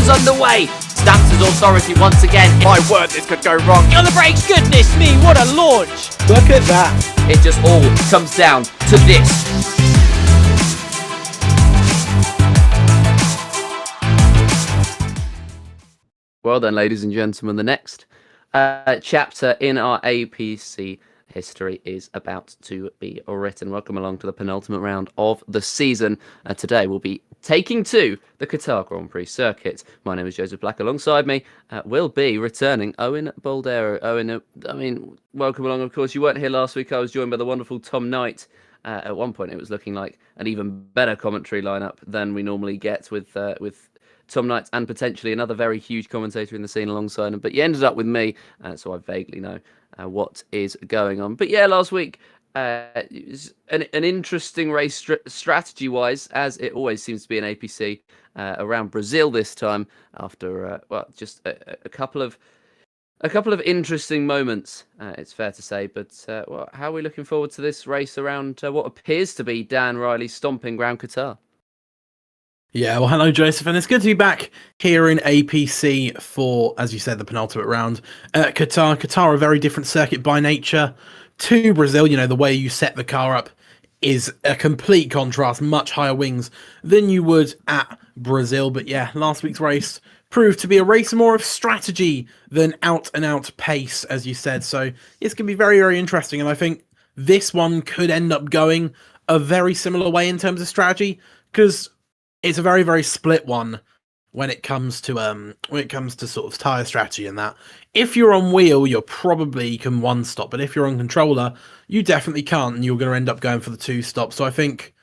was underway. Stamps his authority once again. My word, this could go wrong. On the brakes, goodness me, what a launch. Look at that. It just all comes down to this. Well then, ladies and gentlemen, the next chapter in our APC history is about to be written. Welcome along to the penultimate round of the season. Today we'll be taking to the Qatar Grand Prix circuit. My name is Joseph Black. Alongside me will be returning Owen Boldero. Owen, welcome along. Of course, you weren't here last week. I was joined by the wonderful Tom Knight. At one point, it was looking like an even better commentary lineup than we normally get with Tom Knight and potentially another very huge commentator in the scene alongside him. But you ended up with me, so I vaguely know what is going on. But yeah, last week, it was an interesting race strategy-wise, as it always seems to be in APC, around Brazil this time, after, just a couple of interesting moments, it's fair to say. But how are we looking forward to this race around what appears to be Dan Riley's stomping ground, Qatar? Yeah, well, hello, Joseph, and it's good to be back here in APC for, as you said, the penultimate round. Qatar, a very different circuit by nature to Brazil. You know, the way you set the car up is a complete contrast, much higher wings than you would at Brazil. But yeah, last week's race proved to be a race more of strategy than out-and-out pace, as you said. So it's going to be very, very interesting, and I think this one could end up going a very similar way in terms of strategy, because it's a very, very split one when it comes to sort of tyre strategy and that. If you're on wheel, you can one stop, but if you're on controller, you definitely can't, and you're going to end up going for the two stop. So I think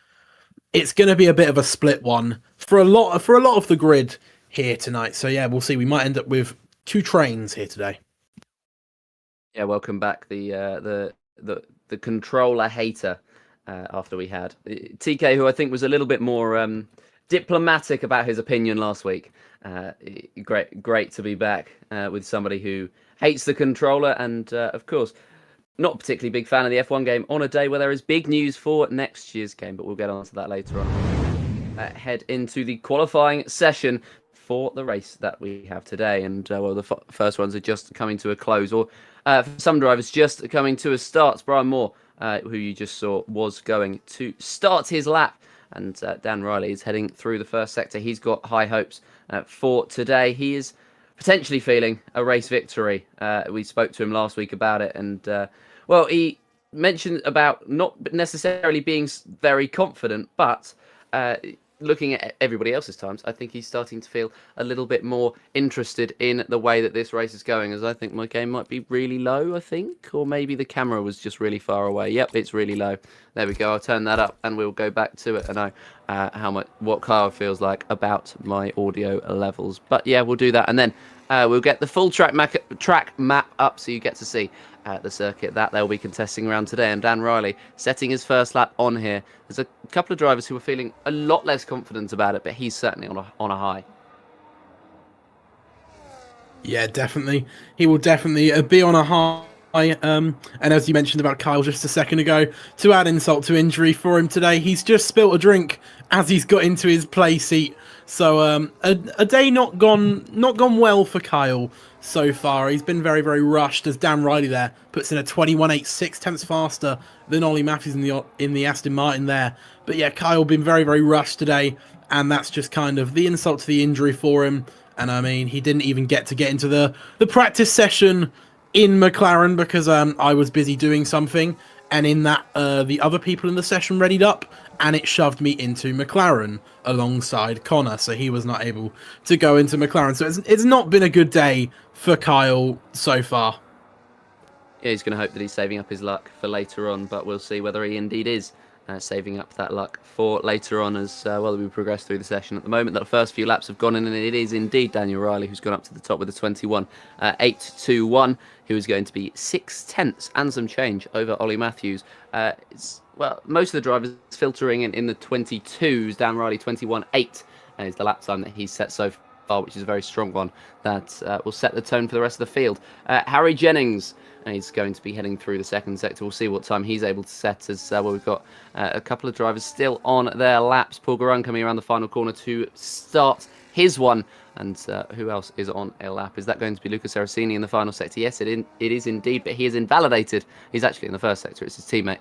it's going to be a bit of a split one for a lot of the grid here tonight. So yeah, we'll see. We might end up with two trains here today. Yeah, welcome back, the controller hater. After we had TK, who I think was a little bit more diplomatic about his opinion last week. Great to be back with somebody who hates the controller and, of course, not a particularly big fan of the F1 game on a day where there is big news for next year's game, but we'll get on to that later on. Head into the qualifying session for the race that we have today, and the first ones are just coming to a close, or for some drivers just coming to a start. Brian Moore, who you just saw, was going to start his lap, and Dan Riley is heading through the first sector. He's got high hopes for today. He is potentially feeling a race victory. We spoke to him last week about it, and he mentioned about not necessarily being very confident, but looking at everybody else's times, I think he's starting to feel a little bit more interested in the way that this race is going, as I think my game might be really low, I think, or maybe the camera was just really far away. Yep, it's really low. There we go. I'll turn that up and we'll go back to it. I know what Kyle feels like about my audio levels. But yeah, we'll do that, and then we'll get the full track map up so you get to see the circuit that they'll be contesting around today. And Dan Riley setting his first lap on here. There's a couple of drivers who are feeling a lot less confident about it, but he's certainly on a high. Yeah, definitely. He will definitely be on a high. And as you mentioned about Kyle just a second ago, to add insult to injury for him today, he's just spilt a drink as he's got into his play seat. So a day not gone well for Kyle so far. He's been very, very rushed, as Dan Riley there puts in a 21.86 tenths faster than Ollie Matthews in the Aston Martin there. But yeah, Kyle been very, very rushed today, and that's just kind of the insult to the injury for him. And I mean, he didn't even get into the practice session in McLaren because I was busy doing something, and in that the other people in the session readied up, and it shoved me into McLaren alongside Connor, so he was not able to go into McLaren. So it's not been a good day for Kyle so far. Yeah, he's going to hope that he's saving up his luck for later on, but we'll see whether he indeed is saving up that luck for later on as we progress through the session. At the moment, the first few laps have gone in, and it is indeed Daniel Riley who's gone up to the top with a 21.821, who is going to be 6 tenths and some change over Ollie Matthews. Most of the drivers filtering in the 22s. Dan Riley 21.8 is the lap time that he's set so far, which is a very strong one that will set the tone for the rest of the field. Harry Jennings, he's going to be heading through the second sector. We'll see what time he's able to set as we've got a couple of drivers still on their laps. Paul Garun coming around the final corner to start his one. And who else is on a lap? Is that going to be Luca Serafini in the final sector? Yes, it is indeed, but he is invalidated. He's actually in the first sector. It's his teammate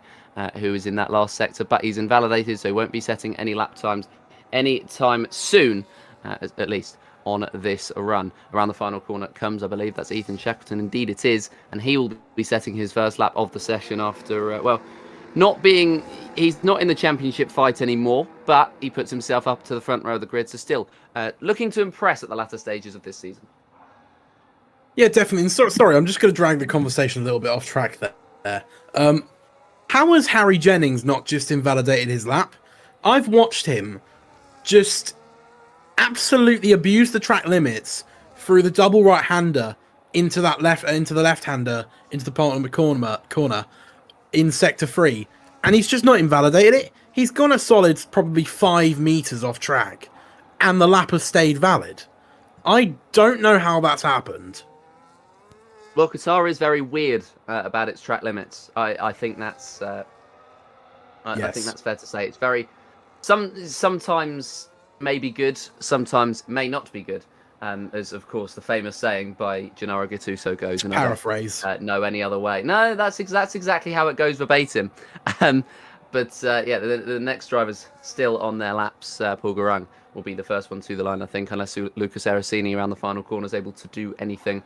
who is in that last sector, but he's invalidated, so he won't be setting any lap times anytime soon, at least on this run. Around the final corner comes, I believe that's Ethan Shackleton. Indeed it is, and he will be setting his first lap of the session after, he's not in the championship fight anymore, but he puts himself up to the front row of the grid, so still looking to impress at the latter stages of this season. Yeah, definitely. And sorry, I'm just going to drag the conversation a little bit off track there. How has Harry Jennings not just invalidated his lap? I've watched him just absolutely abuse the track limits through the double right-hander into the left-hander into the penultimate corner in sector 3, and he's just not invalidated it. He's gone a solid probably 5 meters off track, and the lap has stayed valid. I don't know how that's happened. Well, Qatar is very weird about its track limits. I think that's Yes. I think that's fair to say. It's very sometimes may be good, sometimes may not be good. As of course the famous saying by Gennaro Gattuso goes. Paraphrase. No, any other way. No, that's exactly how it goes verbatim. The next driver's still on their laps. Paul Garang will be the first one to the line, I think, unless Lucas Erracini around the final corner is able to do anything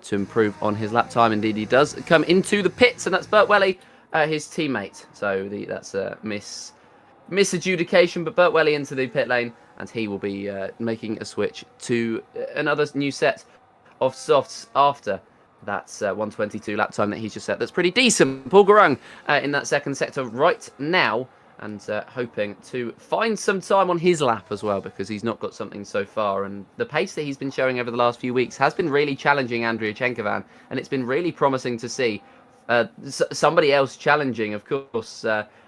to improve on his lap time. Indeed, he does come into the pits, and that's Burt Welly, his teammate. So that's a misadjudication, but Burt Welly into the pit lane, and he will be making a switch to another new set of softs after that 1:22 lap time that he's just set. That's pretty decent. Paul Garang in that second sector right now, and hoping to find some time on his lap as well, because he's not got something so far. And the pace that he's been showing over the last few weeks has been really challenging Andrea Chenkovan, and it's been really promising to see somebody else challenging. Of course,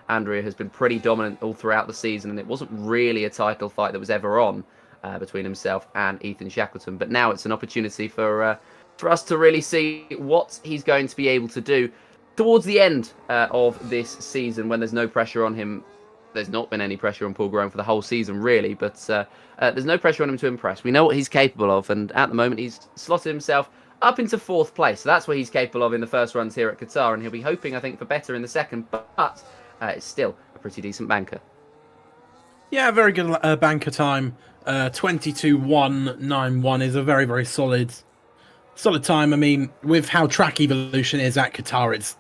Andrea has been pretty dominant all throughout the season, and it wasn't really a title fight that was ever on between himself and Ethan Shackleton. But now it's an opportunity for us to really see what he's going to be able to do towards the end of this season, when there's no pressure on him. There's not been any pressure on Paul Garang for the whole season, really, but there's no pressure on him to impress. We know what he's capable of, and at the moment he's slotted himself up into 4th place. So that's what he's capable of in the first runs here at Qatar, and he'll be hoping, I think, for better in the second, but it's still a pretty decent banker. Yeah, very good banker time. 22.191 is a very, very solid time. I mean, with how track evolution is at Qatar, it's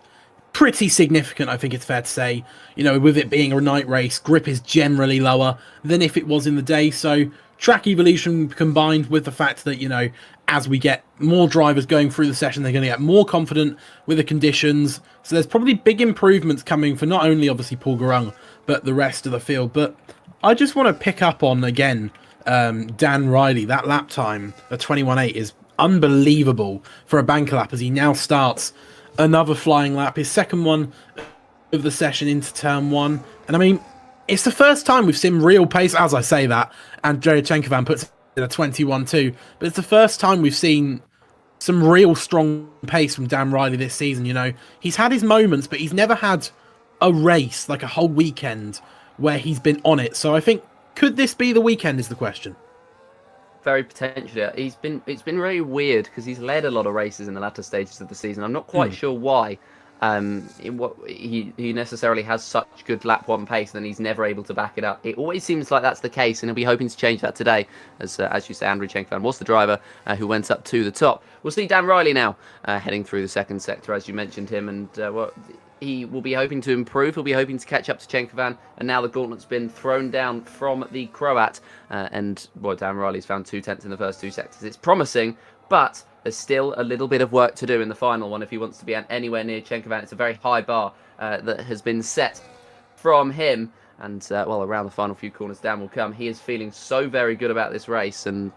pretty significant, I think it's fair to say. You know, with it being a night race, grip is generally lower than if it was in the day. So track evolution combined with the fact that, you know, as we get more drivers going through the session, they're going to get more confident with the conditions. So there's probably big improvements coming for not only obviously Paul Garang, but the rest of the field. But I just want to pick up on, again, Dan Riley. That lap time of 21.8 is unbelievable for a banker lap, as he now starts another flying lap, his second one of the session into turn 1. And I mean, it's the first time we've seen real pace. As I say that, and Andrea Chenkovan puts in a 21.2, but it's the first time we've seen some real strong pace from Dan Riley this season. You know, he's had his moments, but he's never had a race, like a whole weekend, where he's been on it. So I think, could this be the weekend is the question. Very potentially. It's been very weird, because he's led a lot of races in the latter stages of the season. I'm not quite sure why. He necessarily has such good lap 1 pace, and he's never able to back it up. It always seems like that's the case, and he'll be hoping to change that today. As you say, Andrea Chenkovan was the driver who went up to the top. We'll see Dan Riley now heading through the second sector, as you mentioned him, and he will be hoping to improve. He'll be hoping to catch up to Chenkovan, and now the gauntlet's been thrown down from the Croat, and Dan Riley's found 2/10 in the first 2 sectors. It's promising, but there's still a little bit of work to do in the final one if he wants to be anywhere near Chenkovan. It's a very high bar that has been set from him, and around the final few corners, Dan will come. He is feeling so very good about this race, and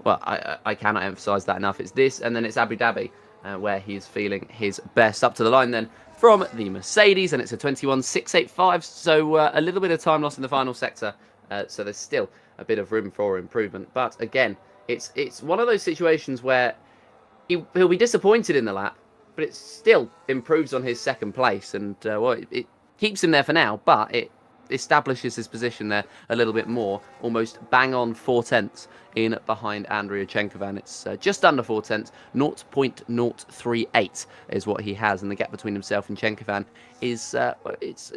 I cannot emphasise that enough. It's this, and then it's Abu Dhabi, where he is feeling his best. Up to the line then from the Mercedes, and it's a 21.685, so a little bit of time lost in the final sector, so there's still a bit of room for improvement. But again, it's one of those situations where he'll be disappointed in the lap, but it still improves on his second place, and it keeps him there for now, but it establishes his position there a little bit more, almost bang on 4/10 in behind Andrea Chenkovan. It's just under 4/10, 0.038 is what he has, and the gap between himself and Chenkovan is it's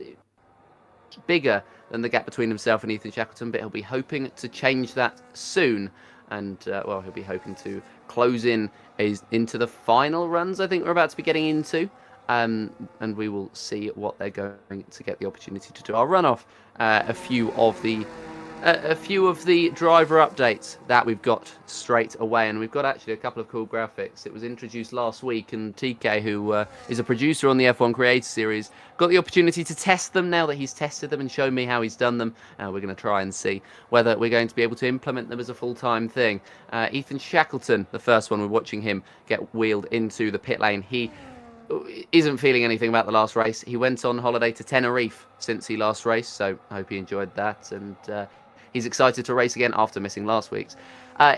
bigger than the gap between himself and Ethan Shackleton, but he'll be hoping to change that soon. And, well, he'll be hoping to close into the final runs I think we're about to be getting into. And we will see what they're going to get the opportunity to do. I'll run off a few of the driver updates that we've got straight away, and we've got actually a couple of cool graphics. It was introduced last week, and TK, who is a producer on the F1 Creator Series, got the opportunity to test them. Now that he's tested them and shown me how he's done them, we're going to try and see whether we're going to be able to implement them as a full-time thing. Ethan Shackleton, the first one, we're watching him get wheeled into the pit lane. He isn't feeling anything about the last race. He went on holiday to Tenerife since he last raced, so I hope he enjoyed that, and he's excited to race again after missing last week's.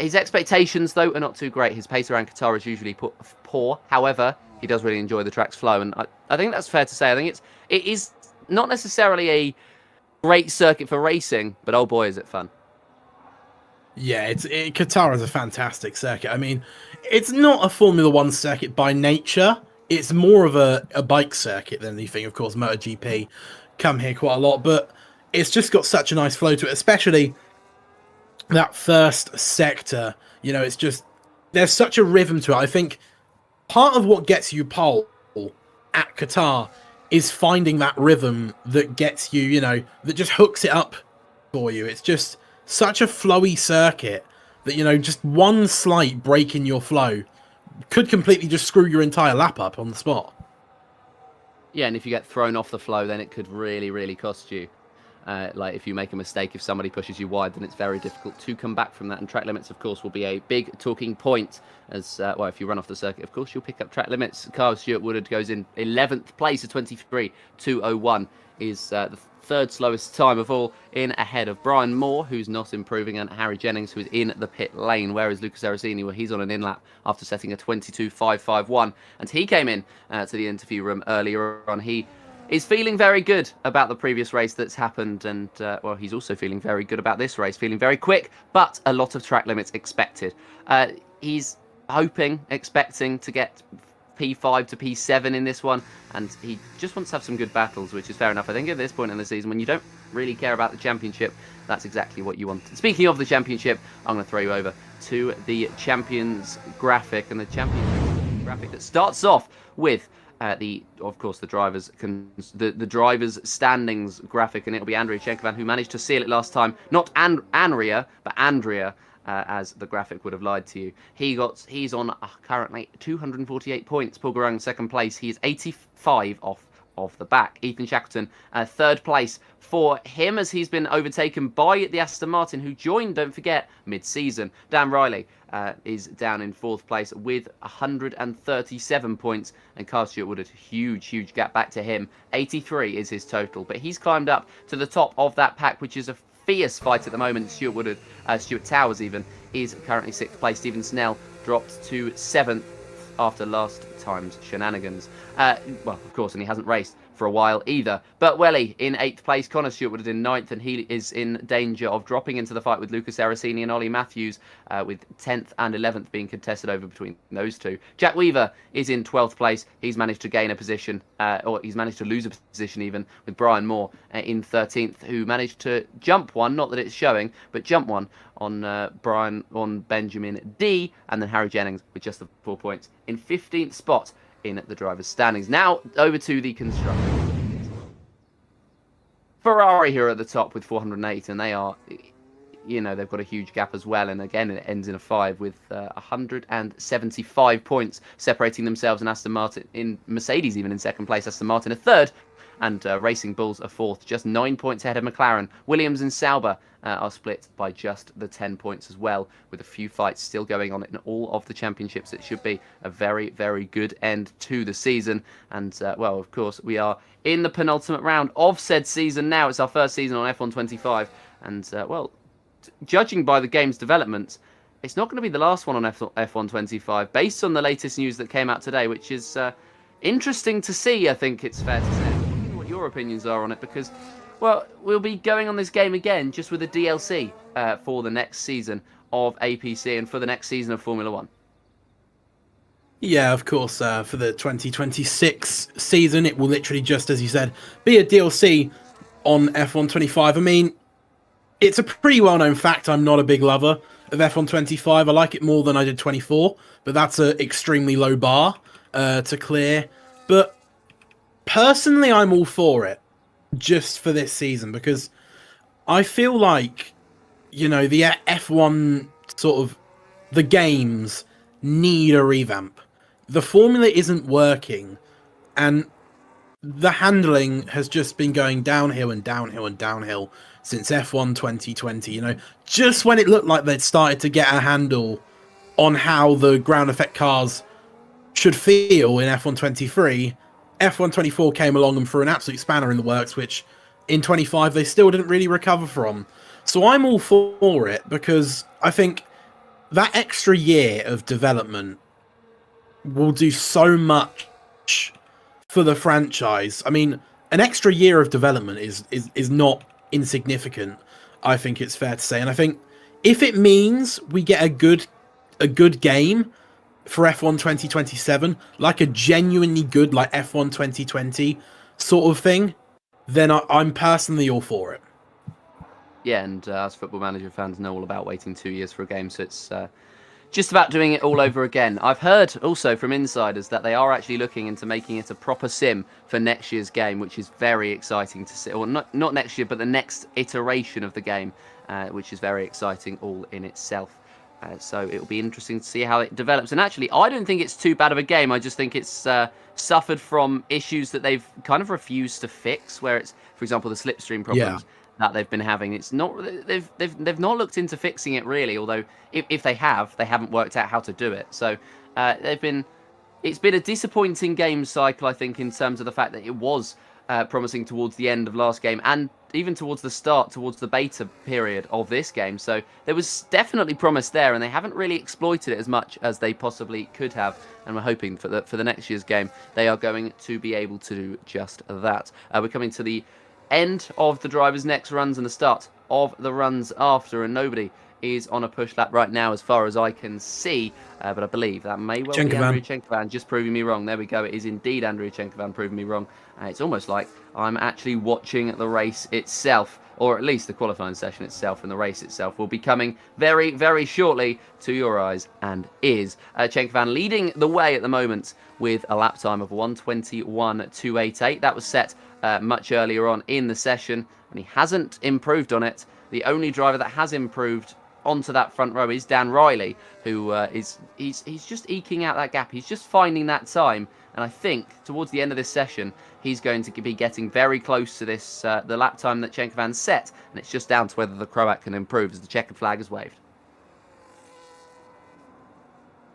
His expectations, though, are not too great. His pace around Qatar is usually poor. However, he does really enjoy the track's flow, and I think that's fair to say. I think it is not necessarily a great circuit for racing, but oh boy, is it fun. Yeah, Qatar is a fantastic circuit. I mean, it's not a Formula One circuit by nature. It's more of a bike circuit than anything. Of course, MotoGP come here quite a lot, but it's just got such a nice flow to it, especially that first sector. You know, it's just, there's such a rhythm to it. I think part of what gets you pole at Qatar is finding that rhythm that gets you, that just hooks it up for you. It's just such a flowy circuit that, just one slight break in your flow could completely just screw your entire lap up on the spot. Yeah, and if you get thrown off the flow, then it could really, really cost you. Like if you make a mistake, if somebody pushes you wide, then it's very difficult to come back from that. And track limits, of course, will be a big talking point. As well, if you run off the circuit, of course, you'll pick up track limits. Kyle Stewart-Woodard goes in 11th place at 23.201, is the third slowest time of all, in ahead of Brian Moore, who's not improving, and Harry Jennings, who is in the pit lane, whereas Lucas Aracini, well, he's on an in-lap after setting a 22.551, and he came in to the interview room earlier on. He is feeling very good about the previous race that's happened, and well, he's also feeling very good about this race, feeling very quick, but a lot of track limits expected. He's expecting to get P5 to P7 in this one, and he just wants to have some good battles, which is fair enough. I think at this point in the season, when you don't really care about the championship, that's exactly what you want. Speaking of the championship, I'm going to throw you over to the champions graphic, and the champions graphic that starts off with the drivers standings graphic, and it'll be Andrea Chenkovan who managed to seal it last time. Not Andrea, but Andrea. As the graphic would have lied to you. He's on currently 248 points. Paul Garung second place. He is 85 off the back. Ethan Shackleton third place for him, as he's been overtaken by the Aston Martin, who joined, don't forget, mid-season. Dan Riley is down in fourth place with 137 points, and Carl Stewart-Woodard, huge gap back to him. 83 is his total, but he's climbed up to the top of that pack, which is a fierce fight at the moment. Stuart Towers even is currently sixth place. Stephen Snell dropped to 7th after last time's shenanigans. Well, of course, and he hasn't raced for a while either. But Welly in 8th place, Connor Stewart-Woodard in 9th, and he is in danger of dropping into the fight with Lucas Aracini and Ollie Matthews, with 10th and 11th being contested over between those two. Jack Weaver is in 12th place. He's managed to gain a position, or he's managed to lose a position even, with Brian Moore in 13th, who managed to jump one, not that it's showing, but jump one on Benjamin D, and then Harry Jennings with just the 4 points in 15th spot in the drivers' standings. Now over to the constructors. Ferrari here at the top with 408, and they are, they've got a huge gap as well. And again, it ends in a 5 with 175 points separating themselves and Aston Martin, in Mercedes even in second place, Aston Martin a third, and Racing Bulls a fourth, just 9 points ahead of McLaren. Williams and Sauber are split by just the 10 points as well, with a few fights still going on in all of the championships. It should be a very, very good end to the season. And, well, of course, we are in the penultimate round of said season now. It's our first season on F1 25. And, well, judging by the game's development, it's not going to be the last one on F1 25, based on the latest news that came out today, which is interesting to see, I think it's fair to say. I wonder what your opinions are on it, because Well, we'll be going on this game again, just with a DLC for the next season of APC and for the next season of Formula One. Yeah, of course. For the 2026 season, it will literally just, as you said, be a DLC on F1 25. I mean, it's a pretty well-known fact I'm not a big lover of F1 25. I like it more than I did 24, but that's an extremely low bar to clear. But personally, I'm all for it, just for this season, because I feel like, the F1 sort of, the games need a revamp. The formula isn't working, and the handling has just been going downhill and downhill and downhill since F1 2020. Just when it looked like they'd started to get a handle on how the ground effect cars should feel in F1 23, F1 24 came along and threw an absolute spanner in the works, which in 25 they still didn't really recover from. So I'm all for it, because I think that extra year of development will do so much for the franchise. I mean, an extra year of development is not insignificant, I think it's fair to say. And I think if it means we get a good game for F1 2027, like a genuinely good, like F1 2020 sort of thing, then I'm personally all for it. Yeah, and us Football Manager fans know all about waiting 2 years for a game, so it's just about doing it all over again. I've heard also from insiders that they are actually looking into making it a proper sim for next year's game, which is very exciting to see. Or not next year, but the next iteration of the game, which is very exciting all in itself. So it'll be interesting to see how it develops. And actually, I don't think it's too bad of a game. I just think it's suffered from issues that they've kind of refused to fix, where it's, for example, the slipstream problems. Yeah. That they've been having. It's not, they've not looked into fixing it really, although if they have, they haven't worked out how to do it. So it's been a disappointing game cycle, I think, in terms of the fact that it was promising towards the end of last game and even towards the beta period of this game. So there was definitely promise there, and they haven't really exploited it as much as they possibly could have. And we're hoping for the next year's game they are going to be able to do just that. We're coming to the end of the drivers' next runs and the start of the runs after, and nobody is on a push lap right now as far as I can see, but I believe that may well be Andrew Chenkovan just proving me wrong. There we go, it is indeed Andrew Chenkovan proving me wrong. It's almost like I'm actually watching the race itself, or at least the qualifying session itself, and the race itself will be coming very, very shortly to your eyes and ears. Chenkovan leading the way at the moment with a lap time of 1:21.288. That was set much earlier on in the session, and he hasn't improved on it. The only driver that has improved onto that front row is Dan Riley, who he's just eking out that gap. He's just finding that time, and I think towards the end of this session he's going to be getting very close to this the lap time that Chenkovan set, and it's just down to whether the Croat can improve as the checkered flag is waved.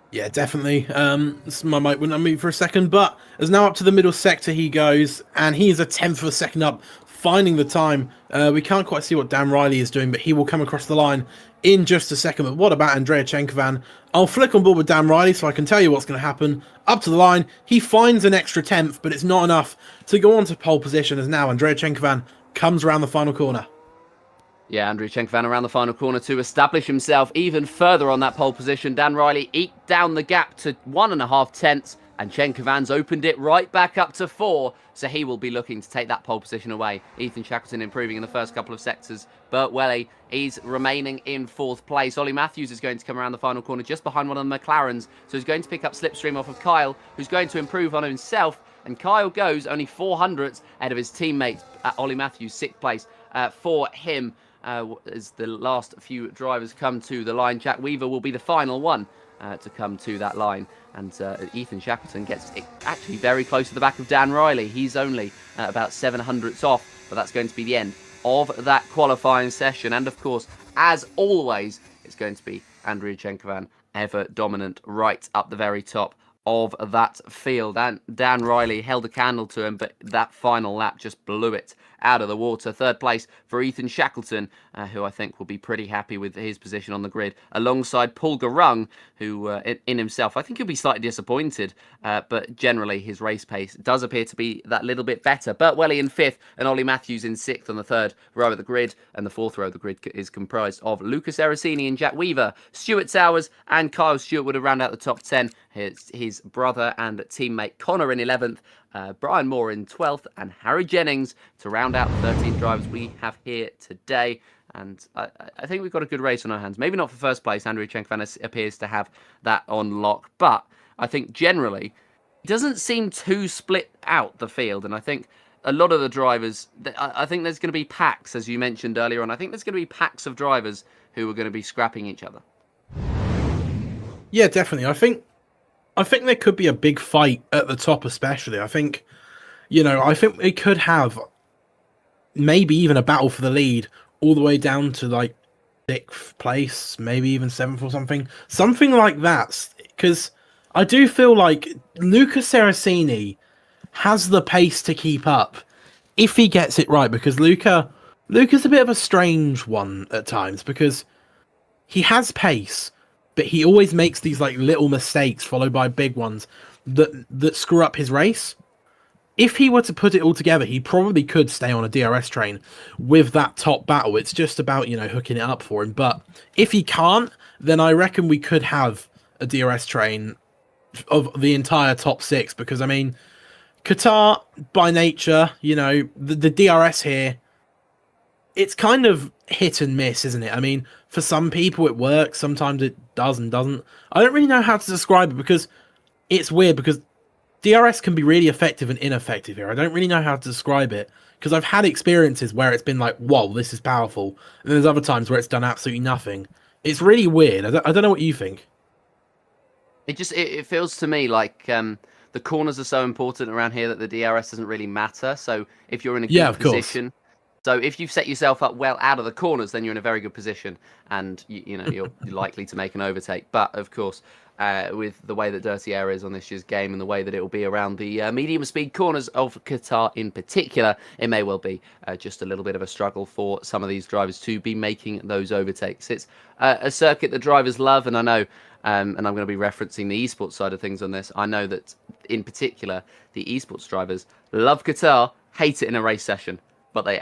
Yeah, definitely. My mic wouldn't unmute for a second, but as now up to the middle sector he goes, and he is a tenth of a second up, finding the time. We can't quite see what Dan Riley is doing, but he will come across the line in just a second. But what about Andrea Chenkovan? I'll flick on board with Dan Riley so I can tell you what's going to happen. Up to the line, he finds an extra tenth, but it's not enough to go on to pole position, as now Andrea Chenkovan comes around the final corner. Yeah, Andrew Chenkovan around the final corner to establish himself even further on that pole position. Dan Riley eked down the gap to 1.5 tenths, and Chenkovan's opened it right back up to 4, so he will be looking to take that pole position away. Ethan Shackleton improving in the first couple of sectors. Burt Welly is remaining in 4th place. Ollie Matthews is going to come around the final corner just behind one of the McLarens, so he's going to pick up slipstream off of Kyle, who's going to improve on himself, and Kyle goes only 400ths ahead of his teammate Ollie Matthews, 6th place for him. As the last few drivers come to the line, Jack Weaver will be the final one to come to that line, and Ethan Shackleton gets actually very close to the back of Dan Riley. He's only about 700ths off, but that's going to be the end of that qualifying session. And of course, as always, it's going to be Andrew Chenkovan ever dominant right up the very top of that field. And Dan Riley held a candle to him, but that final lap just blew it out of the water. Third place for Ethan Shackleton, who I think will be pretty happy with his position on the grid, alongside Paul Garung, who in himself, I think he'll be slightly disappointed, but generally his race pace does appear to be that little bit better. Burt Welly in 5th and Ollie Matthews in 6th on the 3rd row of the grid, and the 4th row of the grid is comprised of Lucas Erasini and Jack Weaver. Stuart Sowers and Kyle Stewart would have rounded out the top 10. His brother and teammate Connor in 11th, Brian Moore in 12th, and Harry Jennings to round out the 13 drivers we have here today. And I think we've got a good race on our hands. Maybe not for first place. Andrei Chenkovan appears to have that on lock. But I think generally, it doesn't seem too split out, the field. And I think a lot of the drivers, I think there's going to be packs, as you mentioned earlier on. I think there's going to be packs of drivers who are going to be scrapping each other. Yeah, definitely. I think there could be a big fight at the top, especially. I think we could have maybe even a battle for the lead all the way down to like 6th place, maybe even 7th or something like that. Because I do feel like Lucas Seracini has the pace to keep up if he gets it right. Because Luca's a bit of a strange one at times, because he has pace, but he always makes these like little mistakes followed by big ones that screw up his race. If he were to put it all together, he probably could stay on a DRS train with that top battle. It's just about, hooking it up for him. But if he can't, then I reckon we could have a DRS train of the entire top 6. Because, I mean, Qatar, by nature, the DRS here, it's kind of hit and miss, isn't it? I mean, for some people it works, sometimes it does and doesn't. I don't really know how to describe it, because it's weird, because DRS can be really effective and ineffective here. I don't really know how to describe it, because I've had experiences where it's been like, whoa, this is powerful. And then there's other times where it's done absolutely nothing. It's really weird. I don't know what you think. It feels to me like the corners are so important around here that the DRS doesn't really matter. So if you're in a good position... So if you've set yourself up well out of the corners, then you're in a very good position, and you're likely to make an overtake. But of course, with the way that Dirty Air is on this year's game and the way that it will be around the medium speed corners of Qatar in particular, it may well be just a little bit of a struggle for some of these drivers to be making those overtakes. It's a circuit that drivers love, and I know, and I'm going to be referencing the esports side of things on this. I know that in particular, the esports drivers love Qatar, hate it in a race session. But they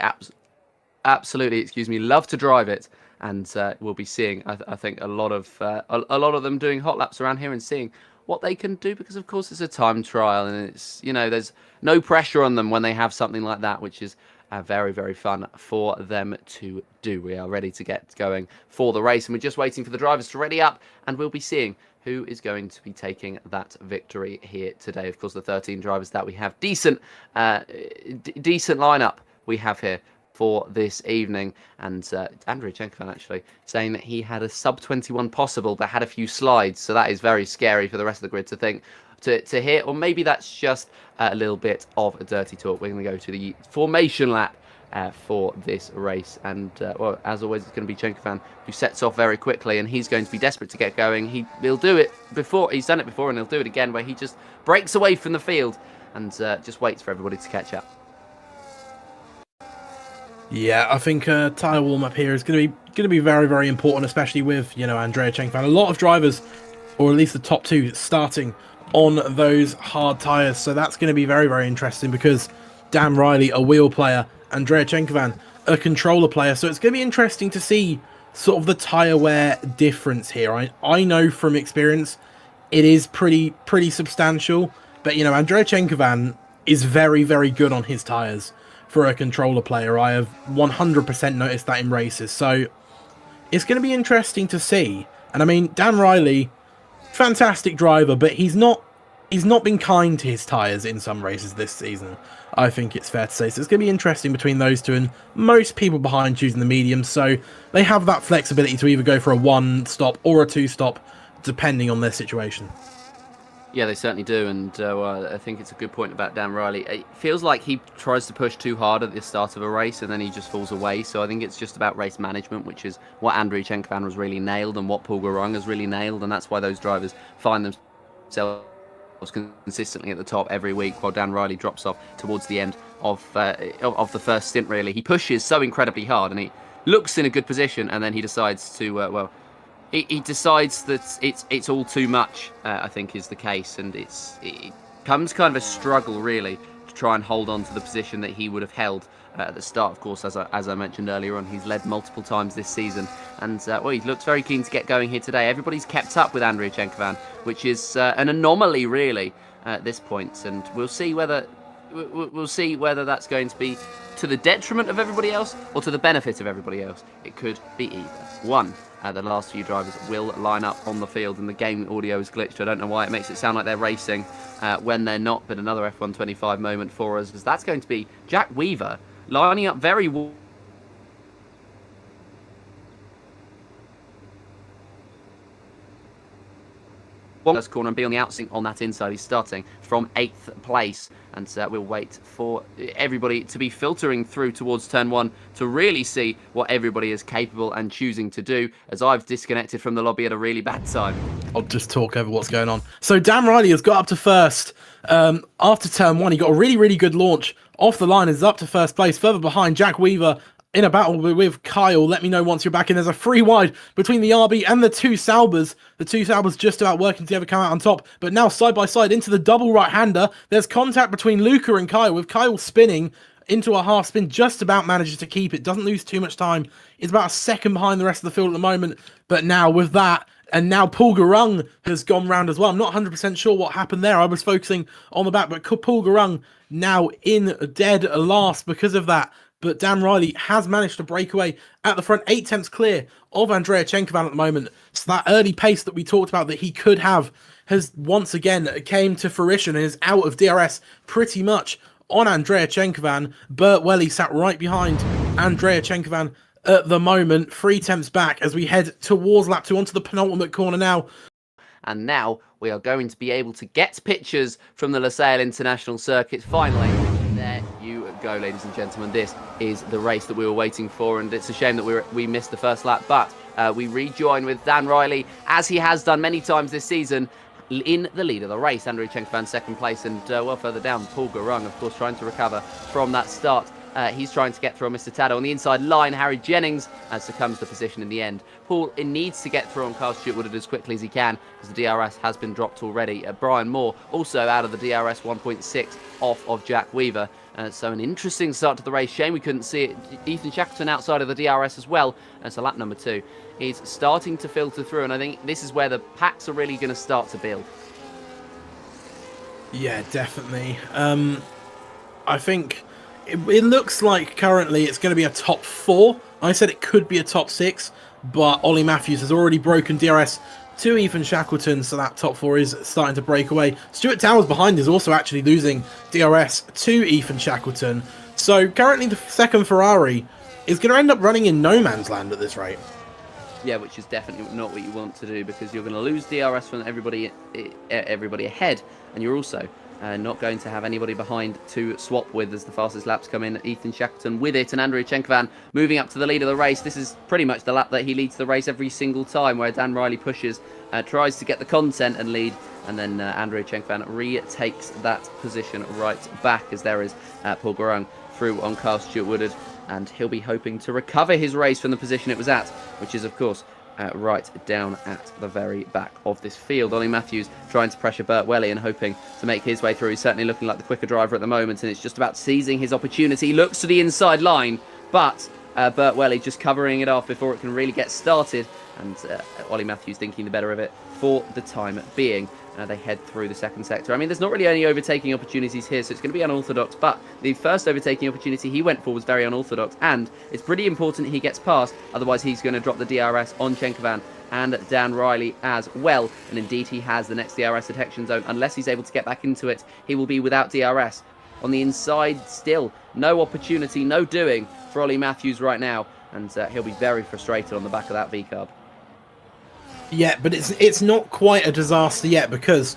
absolutely, love to drive it, and we'll be seeing, I think, a lot of them doing hot laps around here and seeing what they can do, because of course it's a time trial, and it's there's no pressure on them when they have something like that, which is very, very fun for them to do. We are ready to get going for the race, and we're just waiting for the drivers to ready up, and we'll be seeing who is going to be taking that victory here today. Of course, the 13 drivers that we have, decent lineup we have here for this evening. And Andrei Chenkovan actually saying that he had a sub 21 possible, but had a few slides. So that is very scary for the rest of the grid to think, to hear. Or maybe that's just a little bit of a dirty talk. We're going to go to the formation lap for this race. And well, as always, it's going to be Chenkovan who sets off very quickly, and he's going to be desperate to get going. He'll do it before. He's done it before, and he'll do it again, where he just breaks away from the field and just waits for everybody to catch up. Yeah, I think tyre warm-up here is going to be very, very important, especially with, Andrea Chenkovan. A lot of drivers, or at least the top 2, starting on those hard tyres. So that's going to be very, very interesting, because Dan Riley, a wheel player, Andrea Chenkovan, a controller player. So it's going to be interesting to see sort of the tyre wear difference here. I know from experience it is pretty substantial, but, Andrea Chenkovan is very, very good on his tyres. For a controller player, I have 100% noticed that in races, so it's going to be interesting to see. And I mean, Dan Riley, fantastic driver, but he's not been kind to his tyres in some races this season, I think it's fair to say. So it's going to be interesting between those two, and most people behind choosing the medium, so they have that flexibility to either go for a 1-stop or a 2-stop, depending on their situation. Yeah, they certainly do, and I think it's a good point about Dan Riley. It feels like he tries to push too hard at the start of a race, and then he just falls away. So I think it's just about race management, which is what Andrei Chenkovan has really nailed, and what Paul Garung has really nailed, and that's why those drivers find themselves consistently at the top every week, while Dan Riley drops off towards the end of the first stint. Really, he pushes so incredibly hard, and he looks in a good position, and then he decides to he decides that it's all too much. I think is the case, and it comes kind of a struggle really to try and hold on to the position that he would have held at the start. Of course, as I mentioned earlier on, he's led multiple times this season, and he looks very keen to get going here today. Everybody's kept up with Andrea Chenkovan, which is an anomaly really at this point, and we'll see whether that's going to be to the detriment of everybody else or to the benefit of everybody else. It could be either. The last few drivers will line up on the field, and the game audio is glitched. I don't know why it makes it sound like they're racing when they're not, but another F125 moment for us, as that's going to be Jack Weaver lining up very first corner and be on the outswing on that inside. He's starting from 8th place, and we'll wait for everybody to be filtering through towards turn 1 to really see what everybody is capable and choosing to do, as I've disconnected from the lobby at a really bad time. I'll just talk over what's going on. So Dan Riley has got up to first after turn 1. He got a really, really good launch off the line, is up to first place, further behind Jack Weaver in a battle with Kyle. Let me know once you're back in. There's a free wide between the RB and the two Saubers. The two Saubers just about working together, come out on top. But now side by side into the double right-hander. There's contact between Luca and Kyle, with Kyle spinning into a half spin, just about manages to keep it. Doesn't lose too much time. It's about a second behind the rest of the field at the moment. But now with that, and now Paul Garung has gone round as well. I'm not 100% sure what happened there. I was focusing on the back, but Paul Garung now in dead last because of that. But Dan Riley has managed to break away at the front, 8 tenths clear of Andrea Chenkovan at the moment. So that early pace that we talked about that he could have has once again came to fruition and is out of DRS pretty much on Andrea Chenkovan. Burt Welly sat right behind Andrea Chenkovan at the moment, 3 tenths back as we head towards lap 2 onto the penultimate corner now. And now we are going to be able to get pictures from the Losail International Circuit finally. There you go, ladies and gentlemen. This is the race that we were waiting for, and it's a shame that we missed the first lap, but we rejoin with Dan Riley, as he has done many times this season, in the lead of the race. Andrea Chenkovan second place, and well further down, Paul Garung, of course, trying to recover from that start. He's trying to get through on Mr. Taddo on the inside line. Harry Jennings succumbs to position in the end. Paul needs to get through on Carl Stewart Woodard as quickly as he can, because the DRS has been dropped already. Brian Moore also out of the DRS 1.6 off of Jack Weaver. So an interesting start to the race. Shame we couldn't see it. Ethan Shackleton outside of the DRS as well. So lap number 2 is starting to filter through, and I think this is where the packs are really going to start to build. Yeah, definitely. I think it looks like currently it's going to be a top 4. I said it could be a top 6, but Ollie Matthews has already broken DRS to Ethan Shackleton, so that top 4 is starting to break away. Stuart Towers behind is also actually losing DRS to Ethan Shackleton. So currently the second Ferrari is going to end up running in no man's land at this rate. Yeah, which is definitely not what you want to do, because you're going to lose DRS from everybody ahead, and you're also not going to have anybody behind to swap with as the fastest laps come in. Ethan Shackleton with it, and Andrea Chenkovan moving up to the lead of the race. This is pretty much the lap that he leads the race every single time, where Dan Riley pushes, tries to get the content and lead, and then Andrea Chenkovan retakes that position right back, as there is Paul Garung through on Carl Stewart Woodard, and he'll be hoping to recover his race from the position it was at, which is, of course, right down at the very back of this field. Ollie Matthews trying to pressure Burt Welly and hoping to make his way through. He's certainly looking like the quicker driver at the moment, and it's just about seizing his opportunity. He looks to the inside line, but Burt Welly just covering it off before it can really get started, and Ollie Matthews thinking the better of it for the time being. They head through the second sector. I mean, there's not really any overtaking opportunities here, so it's going to be unorthodox, but the first overtaking opportunity he went for was very unorthodox, and it's pretty important he gets past, otherwise he's going to drop the DRS on Chenkovan and Dan Riley as well, and indeed he has the next DRS detection zone. Unless he's able to get back into it, he will be without DRS. On the inside still, no opportunity, no doing for Ollie Matthews right now, and he'll be very frustrated on the back of that V-carb. Yeah, but it's not quite a disaster yet, because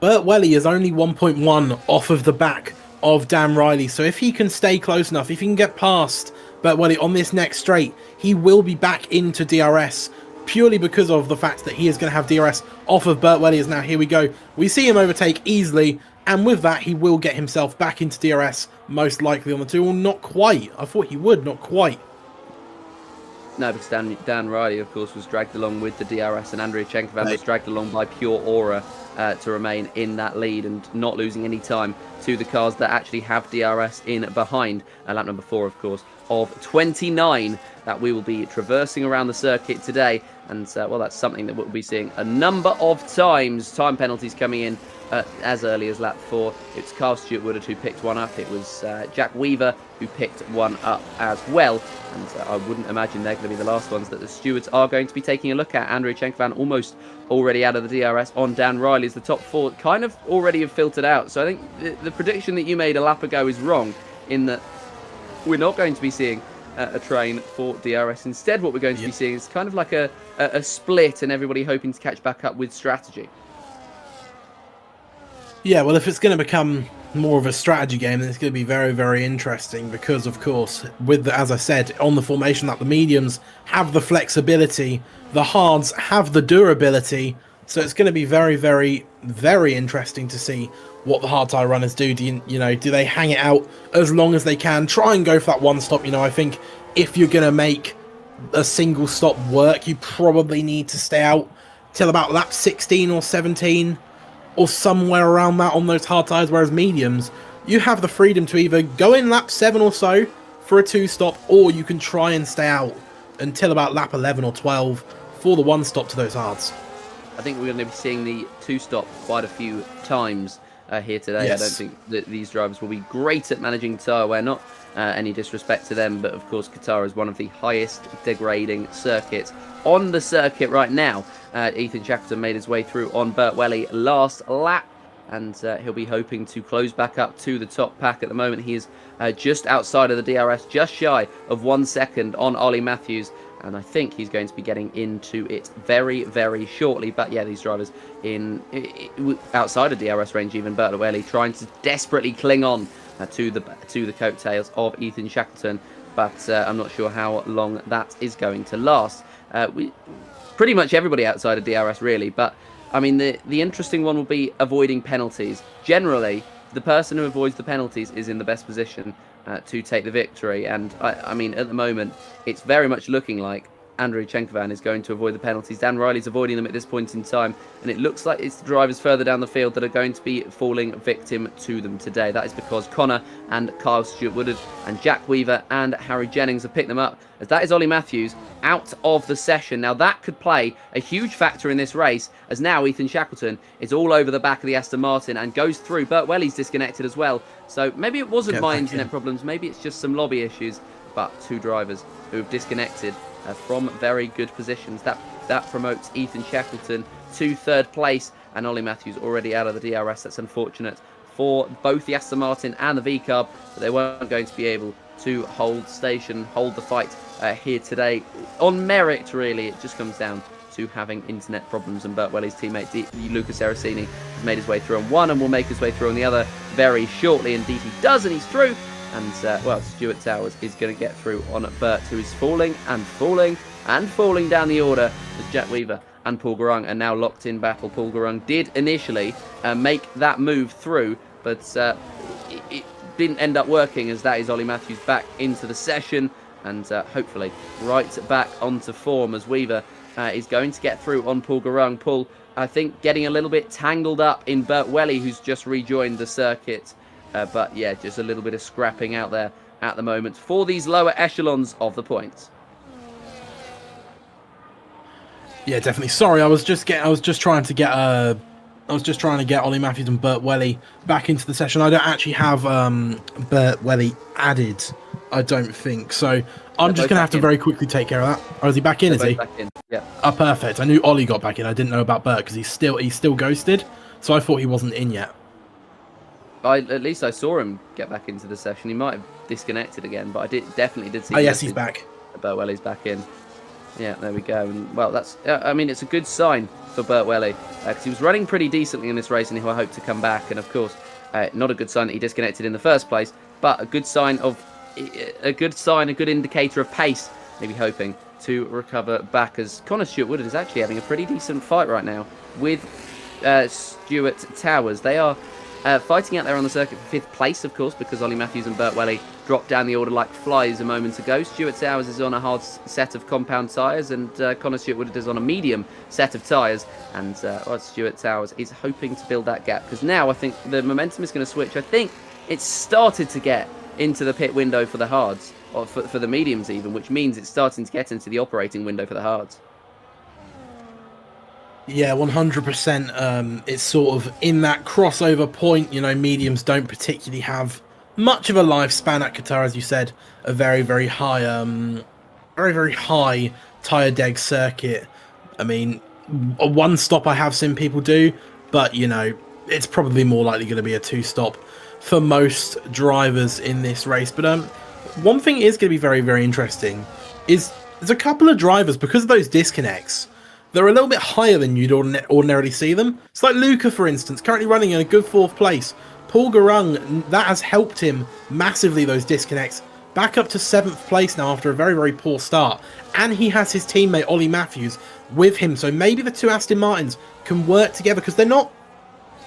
Burt Welly is only 1.1 off of the back of Dan Riley. So if he can stay close enough, if he can get past Burt Welly on this next straight, he will be back into DRS purely because of the fact that he is going to have DRS off of Burt Welly. As now, here we go. We see him overtake easily, and with that, he will get himself back into DRS, most likely on the 2. Well, not quite. I thought he would, not quite. No, because Dan Riley, of course, was dragged along with the DRS, and Andrei Chenkovan was dragged along by pure aura to remain in that lead and not losing any time to the cars that actually have DRS in behind. Lap number 4, of course, of 29 that we will be traversing around the circuit today. And, well, that's something that we'll be seeing a number of times. Time penalties coming in as early as lap 4. It's Carl Stewart Woodard who picked one up. It was Jack Weaver who picked one up as well. And I wouldn't imagine they're going to be the last ones that the stewards are going to be taking a look at. Andrei Chenkovan almost already out of the DRS on Dan Riley, as the top 4 kind of already have filtered out. So I think the prediction that you made a lap ago is wrong, in that we're not going to be seeing a train for DRS. Instead, what we're going to be seeing is kind of like a split, and everybody hoping to catch back up with strategy. Yeah, well, if it's going to become more of a strategy game, then it's going to be very, very interesting because, of course, as I said, on the formation that the mediums have the flexibility, the hards have the durability, so it's going to be very, very, very interesting to see what the hard tire runners do. Do they hang it out as long as they can, try and go for that one stop? I think if you're going to make a single stop work, you probably need to stay out till about lap 16 or 17 or somewhere around that on those hard tires, whereas mediums, you have the freedom to either go in lap 7 or so for a 2-stop, or you can try and stay out until about lap 11 or 12 for the 1-stop to those hards. I think we're going to be seeing the 2-stop quite a few times here today. Yes. I don't think that these drivers will be great at managing tyre wear, not any disrespect to them, but of course Qatar is one of the highest degrading circuits on the circuit right now. Ethan Shackleton made his way through on Burt Welly last lap, and he'll be hoping to close back up to the top pack. At the moment, he is just outside of the DRS, just shy of 1 second on Ollie Matthews, and I think he's going to be getting into it very, very shortly. But yeah, these drivers outside of DRS range, even Burt Welly, trying to desperately cling on to the coattails of Ethan Shackleton, but I'm not sure how long that is going to last. Pretty much everybody outside of DRS, really, but I mean, the interesting one will be avoiding penalties. Generally, the person who avoids the penalties is in the best position to take the victory, and I mean, at the moment, it's very much looking like Andrei Chenkovan is going to avoid the penalties. Dan Riley's avoiding them at this point in time, and it looks like it's the drivers further down the field that are going to be falling victim to them today. That is because Connor and Kyle Stewart Woodard and Jack Weaver and Harry Jennings have picked them up, as that is Ollie Matthews out of the session. Now that could play a huge factor in this race, as now Ethan Shackleton is all over the back of the Aston Martin and goes through. Burt Welly's disconnected as well, so maybe it wasn't my internet problems, maybe it's just some lobby issues, but 2 drivers who have disconnected from very good positions. That promotes Ethan Shackleton to 3rd place, and Ollie Matthews already out of the DRS. That's unfortunate for both the Aston Martin and the V-Carb, but they weren't going to be able to hold the fight here today. On merit, really, it just comes down to having internet problems, and Burt Welly's teammate Lucas Aracini has made his way through on one and will make his way through on the other very shortly. Indeed he does, and he's through. And, well, Stuart Towers is going to get through on Burt, who is falling and falling and falling down the order, as Jack Weaver and Paul Garung are now locked in battle. Paul Garung did initially make that move through, but it didn't end up working, as that is Ollie Matthews back into the session, and hopefully right back onto form, as Weaver is going to get through on Paul Garung. Paul, I think, getting a little bit tangled up in Burt Welly, who's just rejoined the circuit. But yeah, just a little bit of scrapping out there at the moment for these lower echelons of the points. Yeah, definitely. Sorry, I was just trying to get Ollie Matthews and Burt Welly back into the session. I don't actually have Burt Welly added, I don't think. So I'm just going to have to very quickly take care of that. Oh, is he back in? Is he? Back in. Yeah. Oh, perfect. I knew Ollie got back in. I didn't know about Burt because he's still ghosted. So I thought he wasn't in yet. At least I saw him get back into the session. He might have disconnected again, but I definitely did see. Oh yes, he's back. Burt Welly's back in. Yeah, there we go. And well, that's. I mean, it's a good sign for Burt Welly because he was running pretty decently in this race, and he'll hope to come back. And of course, not a good sign that he disconnected in the first place, but a good sign, a good indicator of pace. Maybe hoping to recover back, as Connor Stewart-Woodard is actually having a pretty decent fight right now with Stuart Towers. They are fighting out there on the circuit for 5th place, of course, because Ollie Matthews and Burt Welly dropped down the order like flies a moment ago. Stuart Towers is on a hard set of compound tyres, and Connor Stewart-Woodard is on a medium set of tyres. And Stuart Towers is hoping to build that gap, because now I think the momentum is going to switch. I think it's started to get into the pit window for the hards, or for the mediums even, which means it's starting to get into the operating window for the hards. Yeah, 100%. It's sort of in that crossover point. You know, mediums don't particularly have much of a lifespan at Qatar, as you said. A very, very high, very, very high tyre deg circuit. I mean, a 1-stop I have seen people do, but you know, it's probably more likely going to be a 2-stop for most drivers in this race. But one thing is going to be very, very interesting is there's a couple of drivers, because of those disconnects, they're a little bit higher than you'd ordinarily see them. It's like Luca, for instance, currently running in a good 4th place. Paul Garung, that has helped him massively, those disconnects. Back up to 7th place now after a very, very poor start. And he has his teammate, Ollie Matthews, with him. So maybe the 2 Aston Martins can work together, because they're not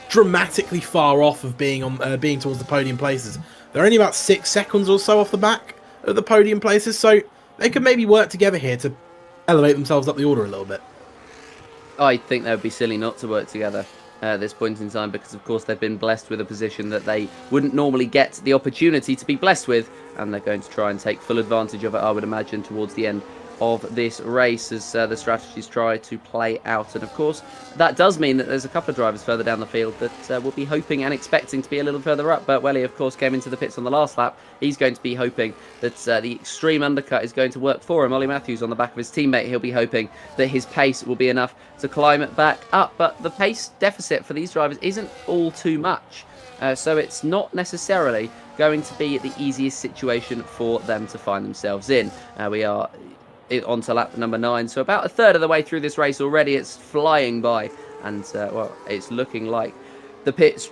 dramatically far off of being towards the podium places. They're only about 6 seconds or so off the back of the podium places. So they could maybe work together here to elevate themselves up the order a little bit. I think they would be silly not to work together at this point in time, because of course they've been blessed with a position that they wouldn't normally get the opportunity to be blessed with, and they're going to try and take full advantage of it, I would imagine, towards the end of this race as the strategies try to play out. And of course that does mean that there's a couple of drivers further down the field that will be hoping and expecting to be a little further up. Burt Welly, of course, came into the pits on the last lap. He's going to be hoping that the extreme undercut is going to work for him. Ollie Matthews on the back of his teammate, he'll be hoping that his pace will be enough to climb it back up, but the pace deficit for these drivers isn't all too much, so it's not necessarily going to be the easiest situation for them to find themselves in. We are on to lap number 9, so about a third of the way through this race already. It's flying by, and well, it's looking like the pit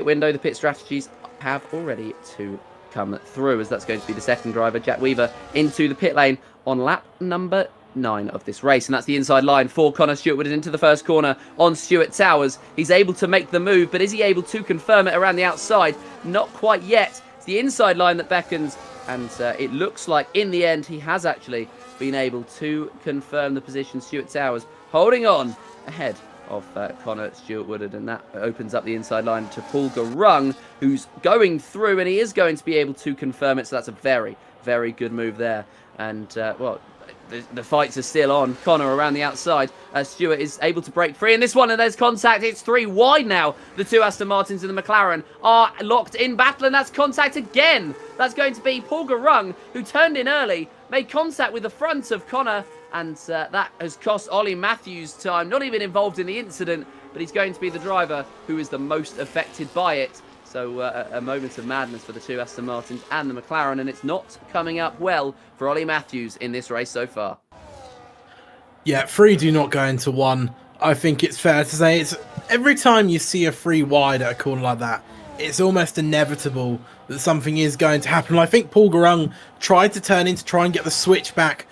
window, the pit strategies have already to come through, as that's going to be the second driver, Jack Weaver, into the pit lane on lap number 9 of this race. And that's the inside line for Connor Stewart-Woodard into the first corner on Stuart Towers. He's able to make the move, but is he able to confirm it around the outside? Not quite yet. It's the inside line that beckons, and it looks like in the end he has actually been able to confirm the position. Stuart Towers holding on ahead of Connor Stewart-Woodard, and that opens up the inside line to Paul Garung, who's going through, and he is going to be able to confirm it. So that's a very, very good move there. And well, the fights are still on. Connor around the outside. Stewart is able to break free in this one, and there's contact. It's 3 wide now. The 2 Aston Martins and the McLaren are locked in battle, and that's contact again. That's going to be Paul Garung, who turned in early, made contact with the front of Connor, and that has cost Ollie Matthews time. Not even involved in the incident, but he's going to be the driver who is the most affected by it. So a moment of madness for the 2 Aston Martins and the McLaren, and it's not coming up well for Ollie Matthews in this race so far. Yeah, 3 do not go into 1. I think it's fair to say it's every time you see a 3 wide at a corner like that, it's almost inevitable that something is going to happen. I think Paul Garung tried to turn in to try and get the switch back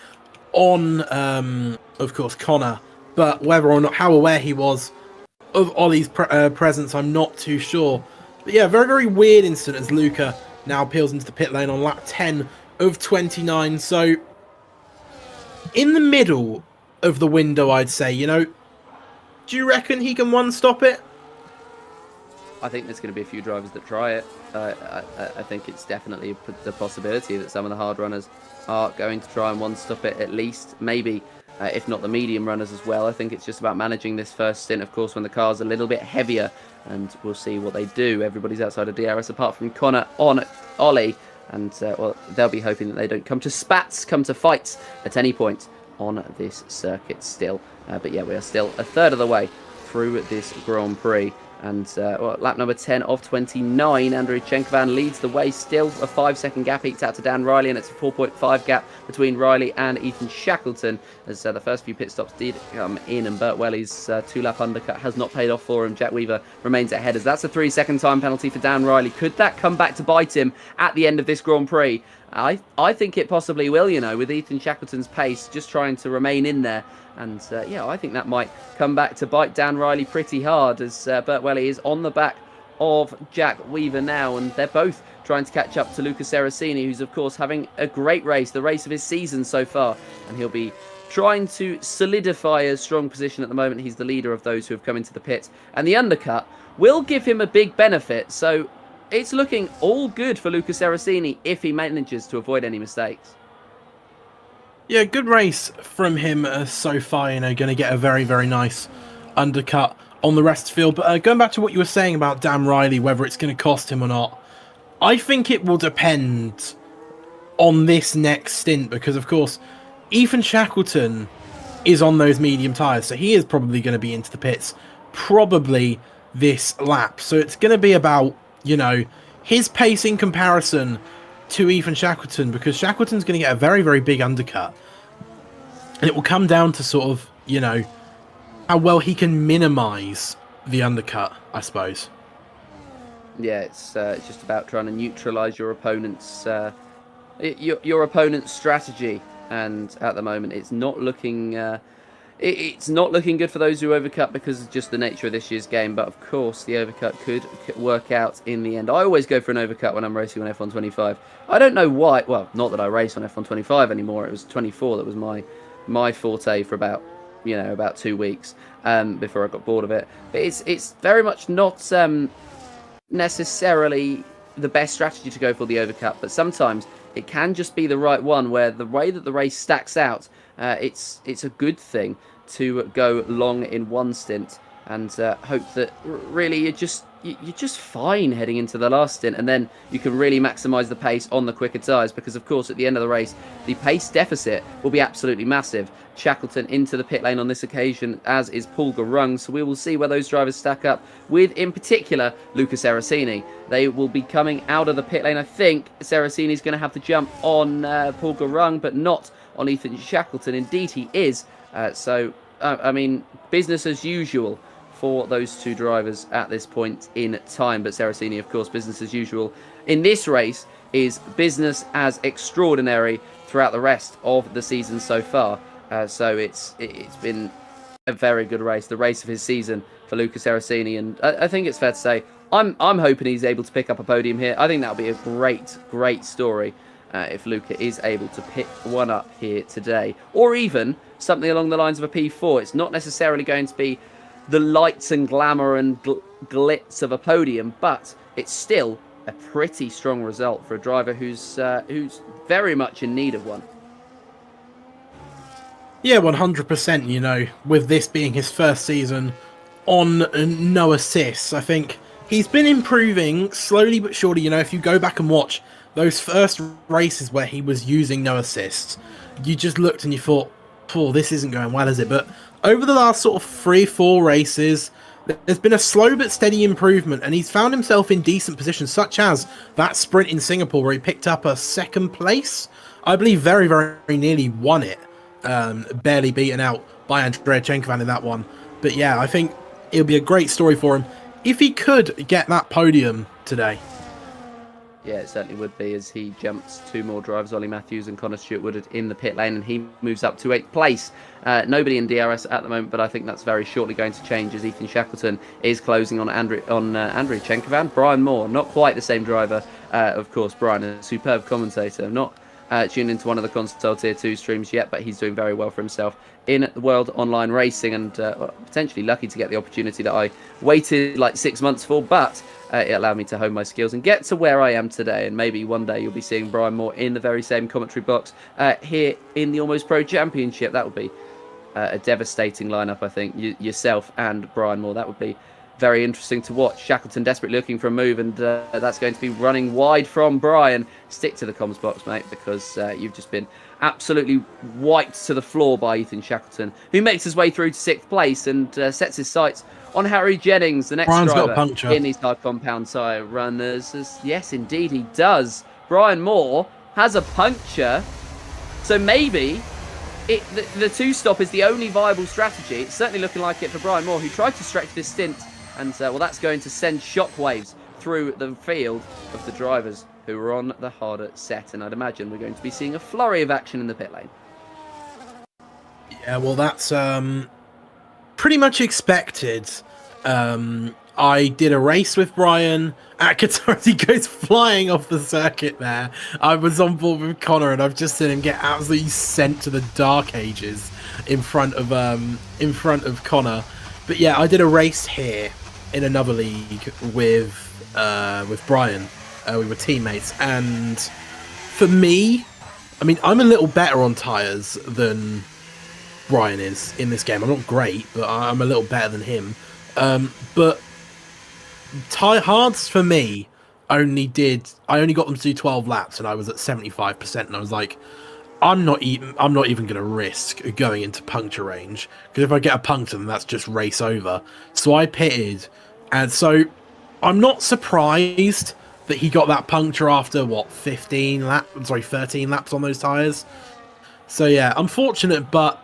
on, of course, Connor, but whether or not, how aware he was of Ollie's presence, I'm not too sure. But yeah, very, very weird incident as Luca now peels into the pit lane on lap 10 of 29. So, in the middle of the window, I'd say, you know, do you reckon he can one-stop it? I think there's going to be a few drivers that try it. I think it's definitely the possibility that some of the hard runners are going to try and one-stop it at least. Maybe, if not the medium runners as well. I think it's just about managing this first stint, of course, when the car's a little bit heavier, and we'll see what they do. Everybody's outside of DRS apart from Connor on Ollie, and well, they'll be hoping that they don't come to spats, come to fights at any point on this circuit still. But yeah, we are still a third of the way through this Grand Prix. And well, lap number 10 of 29, Andrew Chenkovan leads the way, still a 5-second gap eked out to Dan Riley, and it's a 4.5 gap between Riley and Ethan Shackleton, as the first few pit stops did come in, and Burt Welly's 2-lap undercut has not paid off for him. Jack Weaver remains ahead, as that's a 3-second time penalty for Dan Riley. Could that come back to bite him at the end of this Grand Prix? I think it possibly will, with Ethan Shackleton's pace, just trying to remain in there. And yeah, I think that might come back to bite Dan Riley pretty hard, as Burt Welly is on the back of Jack Weaver now, and they're both trying to catch up to Luca Seracini, who's of course having a great race, the race of his season so far, and he'll be trying to solidify a strong position at the moment. He's the leader of those who have come into the pit, and the undercut will give him a big benefit, so it's looking all good for Luca Seracini if he manages to avoid any mistakes. Yeah, good race from him so far, going to get a very, very nice undercut on the rest of the field. But going back to what you were saying about Dan Riley, whether it's going to cost him or not, I think it will depend on this next stint, because of course Ethan Shackleton is on those medium tyres, so he is probably going to be into the pits probably this lap. So it's going to be about, his pace in comparison to Ethan Shackleton, because Shackleton's going to get a very, very big undercut. And it will come down to sort of, how well he can minimise the undercut, I suppose. Yeah, it's just about trying to neutralise your opponent's your opponent's strategy, and at the moment it's not looking it's not looking good for those who overcut because of just the nature of this year's game. But of course, the overcut could work out in the end. I always go for an overcut when I'm racing on F1 25. I don't know why. Well, not that I race on F1 25 anymore. It was 24 that was my forte for about 2 weeks before I got bored of it. But it's very much not necessarily the best strategy to go for the overcut, but sometimes it can just be the right one, where the way that the race stacks out, it's a good thing to go long in one stint and hope that really you're just fine heading into the last stint, and then you can really maximise the pace on the quicker tyres, because of course at the end of the race the pace deficit will be absolutely massive. Shackleton into the pit lane on this occasion, as is Paul Garung, so we will see where those drivers stack up with, in particular, Luca Seracini. They will be coming out of the pit lane. I think Seracini's going to have the jump on Paul Garung, but not on Ethan Shackleton. Indeed he is, I mean, business as usual for those two drivers at this point in time. But Seracini, of course, business as usual in this race is business as extraordinary throughout the rest of the season so far. So it's been a very good race, the race of his season for Luca Seracini, and I think it's fair to say I'm hoping he's able to pick up a podium here. I think that'll be a great story if Luca is able to pick one up here today, or even something along the lines of a P4. It's not necessarily going to be the lights and glamour and glitz of a podium, but it's still a pretty strong result for a driver who's very much in need of one. Yeah, 100%, with this being his first season on no assists. I think he's been improving slowly but surely. If you go back and watch those first races where he was using no assists, you just looked and you thought, oh, this isn't going well, is it? But over the last sort of 3-4 races, there's been a slow but steady improvement, and he's found himself in decent positions, such as that sprint in Singapore where he picked up a second place. I believe very, very nearly won it. Barely beaten out by Andrea Chenkovan in that one. But yeah, I think it'll be a great story for him if he could get that podium today. Yeah, it certainly would be, as he jumps two more drivers, Ollie Matthews and Connor Stewart-Woodard, in the pit lane, and he moves up to 8th place. Nobody in DRS at the moment, but I think that's very shortly going to change, as Ethan Shackleton is closing on Andrea Chenkovan. Brian Moore, not quite the same driver, of course. Brian, a superb commentator, not tuned into one of the Console Tier 2 streams yet, but he's doing very well for himself in the World Online Racing, and potentially lucky to get the opportunity that I waited like 6 months for, but it allowed me to hone my skills and get to where I am today. And maybe one day you'll be seeing Brian Moore in the very same commentary box here in the Almost Pro Championship. That would be a devastating lineup, I think. Yourself and Brian Moore, that would be very interesting to watch. Shackleton desperately looking for a move, and that's going to be running wide from Brian. Stick to the comms box, mate, because you've just been absolutely wiped to the floor by Ethan Shackleton, who makes his way through to 6th place and sets his sights on Harry Jennings, the next Brian's driver got a puncture in these hard compound tyre runners. Yes, indeed he does. Brian Moore has a puncture, so maybe the two-stop is the only viable strategy. It's certainly looking like it for Brian Moore, who tried to stretch this stint, and well, that's going to send shockwaves through the field of the drivers who are on the harder set. And I'd imagine we're going to be seeing a flurry of action in the pit lane. Yeah, well, that's pretty much expected. I did a race with Brian at Qatar. He goes flying off the circuit there. I was on board with Connor, and I've just seen him get absolutely sent to the dark ages in front of Connor. But yeah, I did a race here in another league with Brian. We were teammates, and for me, I mean, I'm a little better on tyres than Brian is in this game. I'm not great, but I'm a little better than him. But hards for me I only got them to do 12 laps, and I was at 75%, and I was like, I'm not even going to risk going into puncture range, because if I get a puncture, then that's just race over. So I pitted, and so I'm not surprised that he got that puncture after 13 laps on those tires. So yeah, unfortunate, but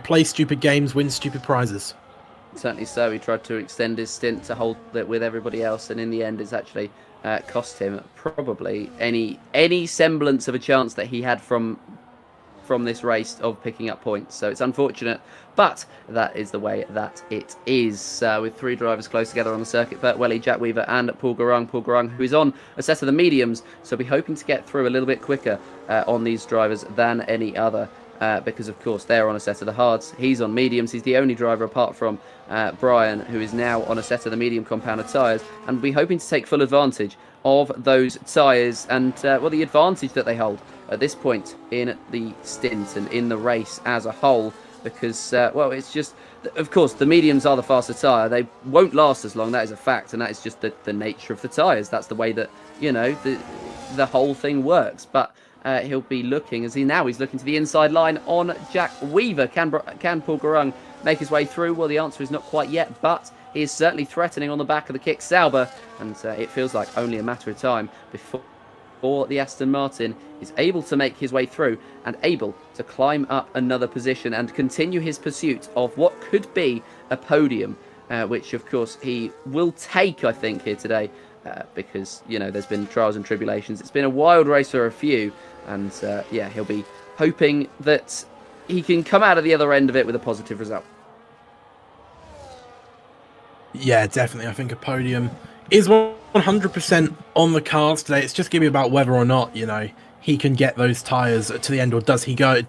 play stupid games, win stupid prizes. Certainly so. He tried to extend his stint to hold it with everybody else, and in the end, it's actually cost him probably any semblance of a chance that he had from this race of picking up points. So it's unfortunate, but that is the way that it is. With three drivers close together on the circuit, Bert Welly, Jack Weaver, and Paul Garung. Paul Garung, who is on a set of the mediums, so be hoping to get through a little bit quicker on these drivers than any other. Because, of course, they're on a set of the hards. He's on mediums. He's the only driver apart from Brian, who is now on a set of the medium compounded tyres. And we'll be hoping to take full advantage of those tyres and, the advantage that they hold at this point in the stint and in the race as a whole. Because, it's just, of course, the mediums are the faster tyre. They won't last as long. That is a fact. And that is just the nature of the tyres. That's the way that, the whole thing works. But he'll be looking, he's looking to the inside line on Jack Weaver. Can Paul Garung make his way through? Well, the answer is not quite yet, but he is certainly threatening on the back of the kick Sauber, and it feels like only a matter of time before the Aston Martin is able to make his way through and able to climb up another position and continue his pursuit of what could be a podium, which of course he will take, I think, here today. Because there's been trials and tribulations. It's been a wild race for a few, and he'll be hoping that he can come out of the other end of it with a positive result. Yeah, definitely. I think a podium is 100% on the cards today. It's just going to be about whether or not he can get those tyres to the end, or does he go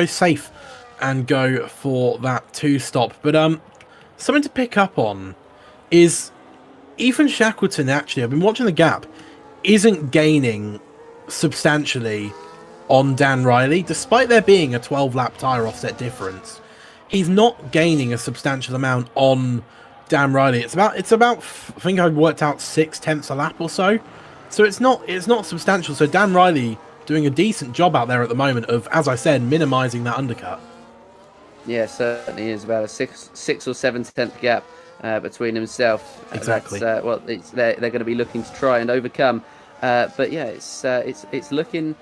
safe and go for that 2-stop. But something to pick up on is Ethan Shackleton, actually, I've been watching the gap, isn't gaining substantially on Dan Riley, despite there being a 12-lap tyre offset difference. He's not gaining a substantial amount on Dan Riley. It's about I think I've worked out 0.6 a lap or so. So it's not substantial. So Dan Riley doing a decent job out there at the moment of, as I said, minimising that undercut. Yeah, certainly is about a 6 or 7 tenth gap between himself. Exactly. They're going to be looking to try and overcome. But yeah, it's looking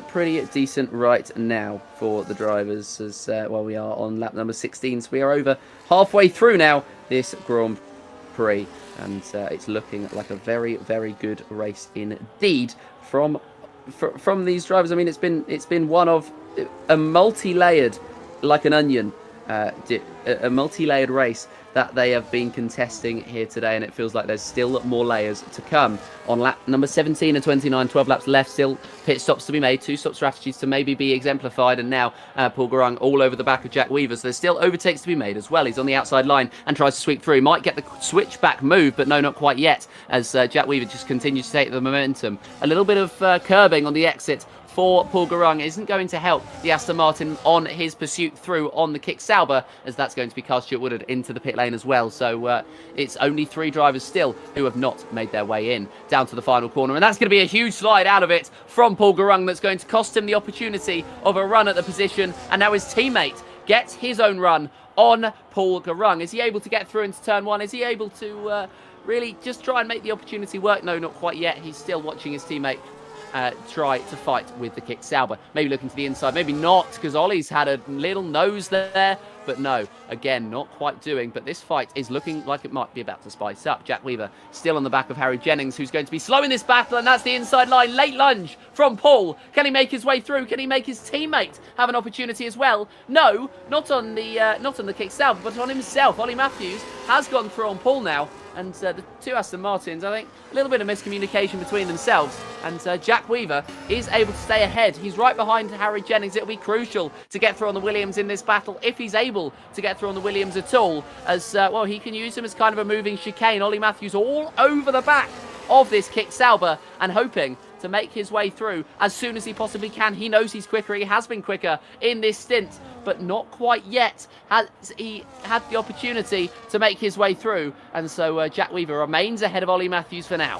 pretty decent right now for the drivers as we are on lap number 16. So we are over halfway through now this Grand Prix, and it's looking like a very, very good race indeed from these drivers. I mean, it's been one of a multi-layered, like an onion, a multi-layered race that they have been contesting here today, and it feels like there's still more layers to come. On lap number 17 and 29, 12 laps left, still pit stops to be made, 2-stop strategies to maybe be exemplified, and now Paul Garung all over the back of Jack Weaver, so there's still overtakes to be made as well. He's on the outside line and tries to sweep through. He might get the switchback move, but no, not quite yet, as Jack Weaver just continues to take the momentum. A little bit of curbing on the exit for Paul Garung isn't going to help the Aston Martin on his pursuit through on the kick Sauber, as that's going to be Carl Stewart Woodard into the pit lane as well. So it's only 3 drivers still who have not made their way in down to the final corner, and that's going to be a huge slide out of it from Paul Garung that's going to cost him the opportunity of a run at the position, and now his teammate gets his own run on Paul Garung. Is he able to get through into turn 1? Is he able to really just try and make the opportunity work? No, not quite yet. He's still watching his teammate try to fight with the kick Sauber. Maybe looking to the inside, maybe not, because Ollie's had a little nose there but no, again, not quite doing. But this fight is looking like it might be about to spice up. Jack Weaver still on the back of Harry Jennings, who's going to be slowing this battle, and that's the inside line. Late lunge from Paul. Can he make his way through? Can he make his teammate have an opportunity as well? No, not on the kick salve, but on himself. Ollie Matthews has gone through on Paul now. And the two Aston Martins, I think, a little bit of miscommunication between themselves. And Jack Weaver is able to stay ahead. He's right behind Harry Jennings. It'll be crucial to get through on the Williams in this battle, if he's able to get through on the Williams at all. As, well, he can use him as kind of a moving chicane. Ollie Matthews all over the back of this kick Sauber and hoping to make his way through as soon as he possibly can. He knows he's quicker. He has been quicker in this stint, but not quite yet has he had the opportunity to make his way through. And so Jack Weaver remains ahead of Ollie Matthews for now.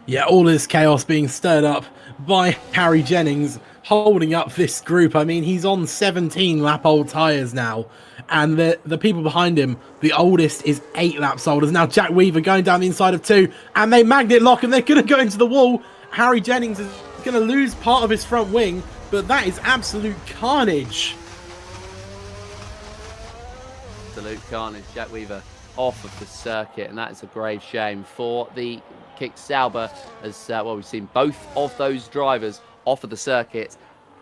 Yeah, all this chaos being stirred up by Harry Jennings holding up this group. I mean, he's on 17 lap old tyres now. And the people behind him, the oldest is 8 laps old. As now Jack Weaver going down the inside of 2. And they magnet lock and they're going to go into the wall. Harry Jennings is going to lose part of his front wing. But that is absolute carnage. Absolute carnage. Jack Weaver off of the circuit. And that is a grave shame for the kick Sauber. As, well, we've seen both of those drivers off of the circuit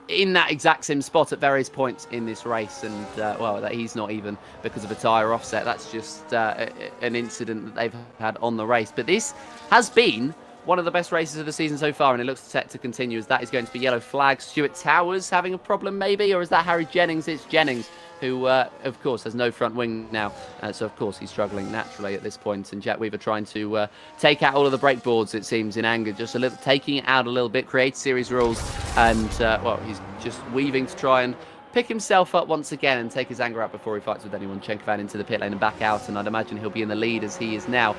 in that exact same spot at various points in this race, and well, that he's not even because of a tyre offset. That's just an incident that they've had on the race. But this has been one of the best races of the season so far, and it looks set to continue, as that is going to be yellow flag. Stuart Towers having a problem maybe, or is that Harry Jennings? It's Jennings, who of course has no front wing now, so of course he's struggling naturally at this point. And Jack Weaver trying to take out all of the brake boards, it seems, in anger, just a little, taking it out a little bit, create series rules, and well, he's just weaving to try and pick himself up once again and take his anger out before he fights with anyone. Chenkovan into the pit lane and back out, and I'd imagine he'll be in the lead, as he is now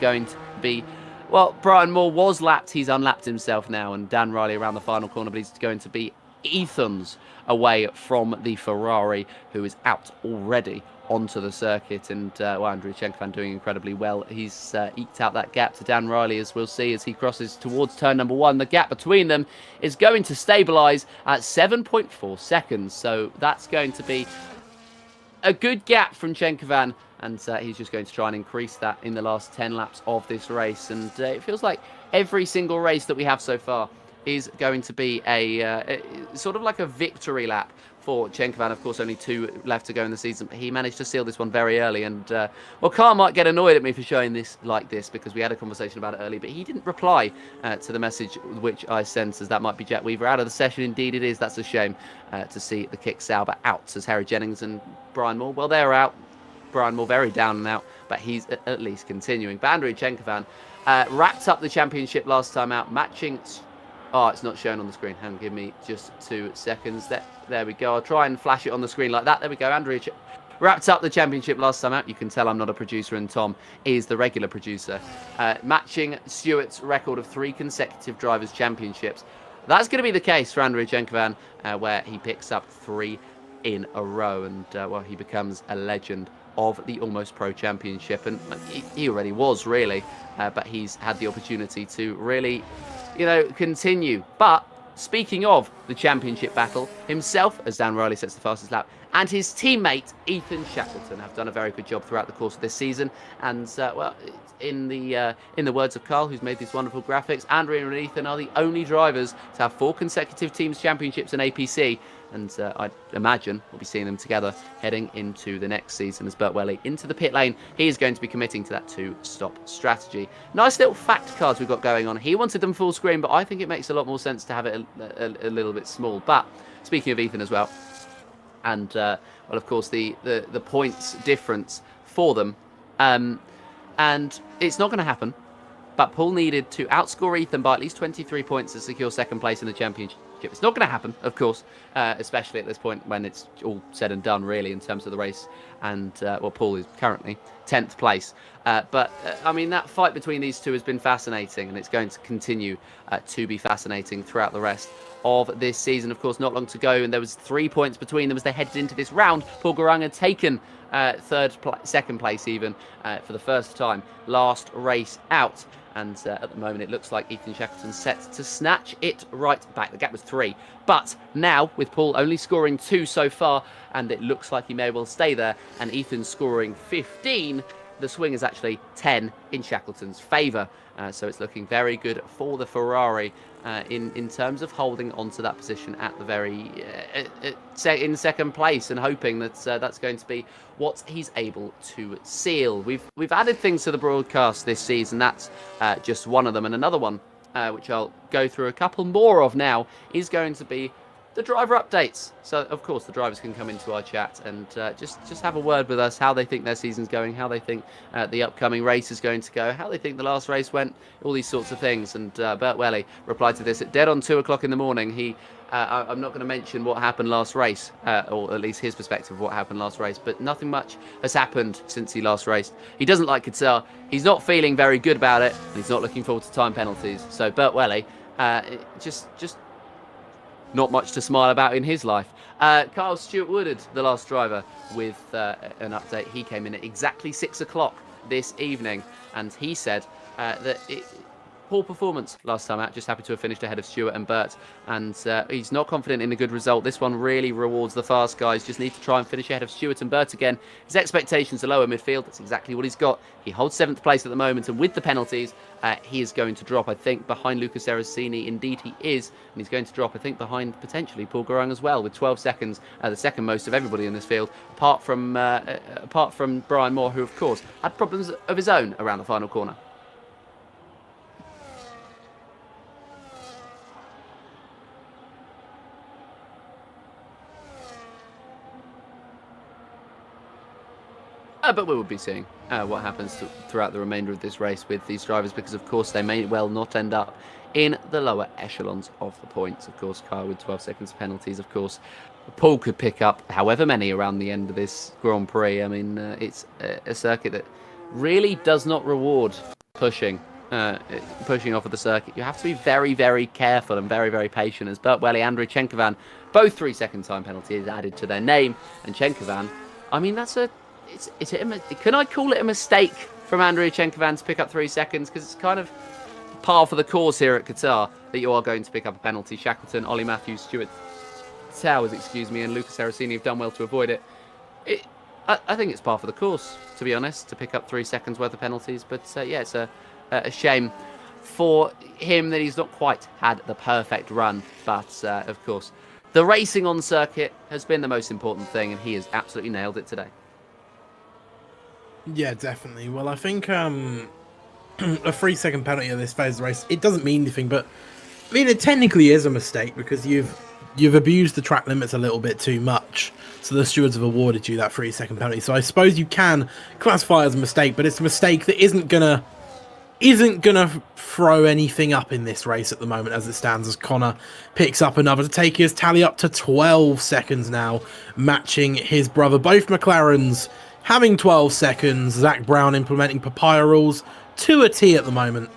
going to be. Well, Brian Moore was lapped. He's unlapped himself now, and Dan Riley around the final corner, but he's going to be Ethan's away from the Ferrari, who is out already onto the circuit. And well, Andrew Chenkovan doing incredibly well. He's eked out that gap to Dan Riley, as we'll see as he crosses towards turn number 1. The gap between them is going to stabilise at 7.4 seconds. So that's going to be a good gap from Chenkovan. And he's just going to try and increase that in the last 10 laps of this race. And it feels like every single race that we have so far is going to be a sort of like a victory lap for Chenkovan. Of course, only 2 left to go in the season, but he managed to seal this one very early. And well, Carl might get annoyed at me for showing this like this, because we had a conversation about it early, but he didn't reply to the message which I sent, as that might be Jack Weaver out of the session. Indeed it is. That's a shame to see the kick Sauber out, as Harry Jennings and Brian Moore, well, they're out. Brian Moore very down and out, but he's at least continuing. But Andrew Chenkovan wrapped up the championship last time out, matching. Oh, it's not shown on the screen. Hang on, give me just 2 seconds. There we go. I'll try and flash it on the screen like that. There we go. Andrew wrapped up the championship last time out. You can tell I'm not a producer, and Tom is the regular producer. Matching Stuart's record of 3 consecutive drivers' championships. That's going to be the case for Andrew Chenkovan, where he picks up 3 in a row, and well, he becomes a legend of the Almost Pro Championship. And he already was, really, but he's had the opportunity to really, you know, continue. But speaking of the championship battle, himself, as Dan Riley sets the fastest lap, and his teammate Ethan Shackleton have done a very good job throughout the course of this season. And well, in the words of Carl, who's made these wonderful graphics, Andrew and Ethan are the only drivers to have 4 consecutive teams championships in APC. And I imagine we'll be seeing them together heading into the next season, as Burt Welly into the pit lane. He is going to be committing to that 2-stop strategy. Nice little fact cards we've got going on. He wanted them full screen, but I think it makes a lot more sense to have it a little bit small. But speaking of Ethan as well, and well, of course, the points difference for them, and it's not going to happen. But Paul needed to outscore Ethan by at least 23 points to secure second place in the championship. It's not going to happen, of course, especially at this point when it's all said and done, really, in terms of the race. And, well, Paul is currently 10th place. But, I mean, that fight between these two has been fascinating, and it's going to continue to be fascinating throughout the rest of this season. Of course, not long to go, and there was 3 points between them as they headed into this round. Paul Garang had taken second place even for the first time last race out. And at the moment, it looks like Ethan Shackleton's set to snatch it right back. The gap was 3. But now, with Paul only scoring 2 so far, and it looks like he may well stay there, and Ethan scoring 15, the swing is actually 10 in Shackleton's favour. So it's looking very good for the Ferrari in terms of holding on to that position at the very in second place, and hoping that that's going to be what he's able to seal. We've added things to the broadcast this season. That's just one of them, and another one which I'll go through a couple more of now is going to be the driver updates. So of course the drivers can come into our chat and just have a word with us, how they think their season's going, how they think the upcoming race is going to go, how they think the last race went, all these sorts of things. And Bert Welly replied to this at dead on 2 o'clock in the morning. I'm not going to mention what happened last race, or at least his perspective of what happened last race, but nothing much has happened since he last raced. He doesn't like Qatar, he's not feeling very good about it, and he's not looking forward to time penalties. So Bert Welly, just not much to smile about in his life. Kyle Stewart-Woodard, the last driver, with an update. He came in at exactly 6 o'clock this evening, and he said that poor performance last time out, just happy to have finished ahead of Stewart and Bert, and he's not confident in a good result. This one really rewards the fast guys, just need to try and finish ahead of Stewart and Bert again. His expectations are lower midfield, that's exactly what he's got. He holds 7th place at the moment, and with the penalties, he is going to drop, I think, behind Luca Serafini. Indeed he is, and he's going to drop, I think, behind potentially Paul Garang as well, with 12 seconds, the second most of everybody in this field, apart from Brian Moore, who of course had problems of his own around the final corner. But we will be seeing what happens throughout the remainder of this race with these drivers, because of course they may well not end up in the lower echelons of the points. Of course, Kyle with 12 seconds penalties. Of course, Paul could pick up however many around the end of this Grand Prix. I mean, it's a circuit that really does not reward pushing off of the circuit. You have to be very, very careful and very, very patient. As Bert Welly and Andrei Chenkovan, both 3-second time penalties added to their name, and Chenkovan, I mean, can I call it a mistake from Andrei Chenkovan to pick up 3 seconds? Because it's kind of par for the course here at Qatar that you are going to pick up a penalty. Shackleton, Ollie Matthews, Stuart Towers, and Lucas Serafini have done well to avoid it. I think it's par for the course, to be honest, to pick up 3 seconds worth of penalties. But yeah, it's a shame for him that he's not quite had the perfect run. But of course, the racing on circuit has been the most important thing, and he has absolutely nailed it today. Yeah, definitely. Well, I think a 3-second penalty in this phase of the race, it doesn't mean anything, but I mean, it technically is a mistake because you've abused the track limits a little bit too much. So the stewards have awarded you that 3-second penalty. So I suppose you can classify it as a mistake, but it's a mistake that isn't gonna throw anything up in this race at the moment as it stands, as Connor picks up another to take his tally up to 12 seconds now, matching his brother. Both McLarens having 12 seconds. Zach Brown implementing papaya rules to a T at the moment.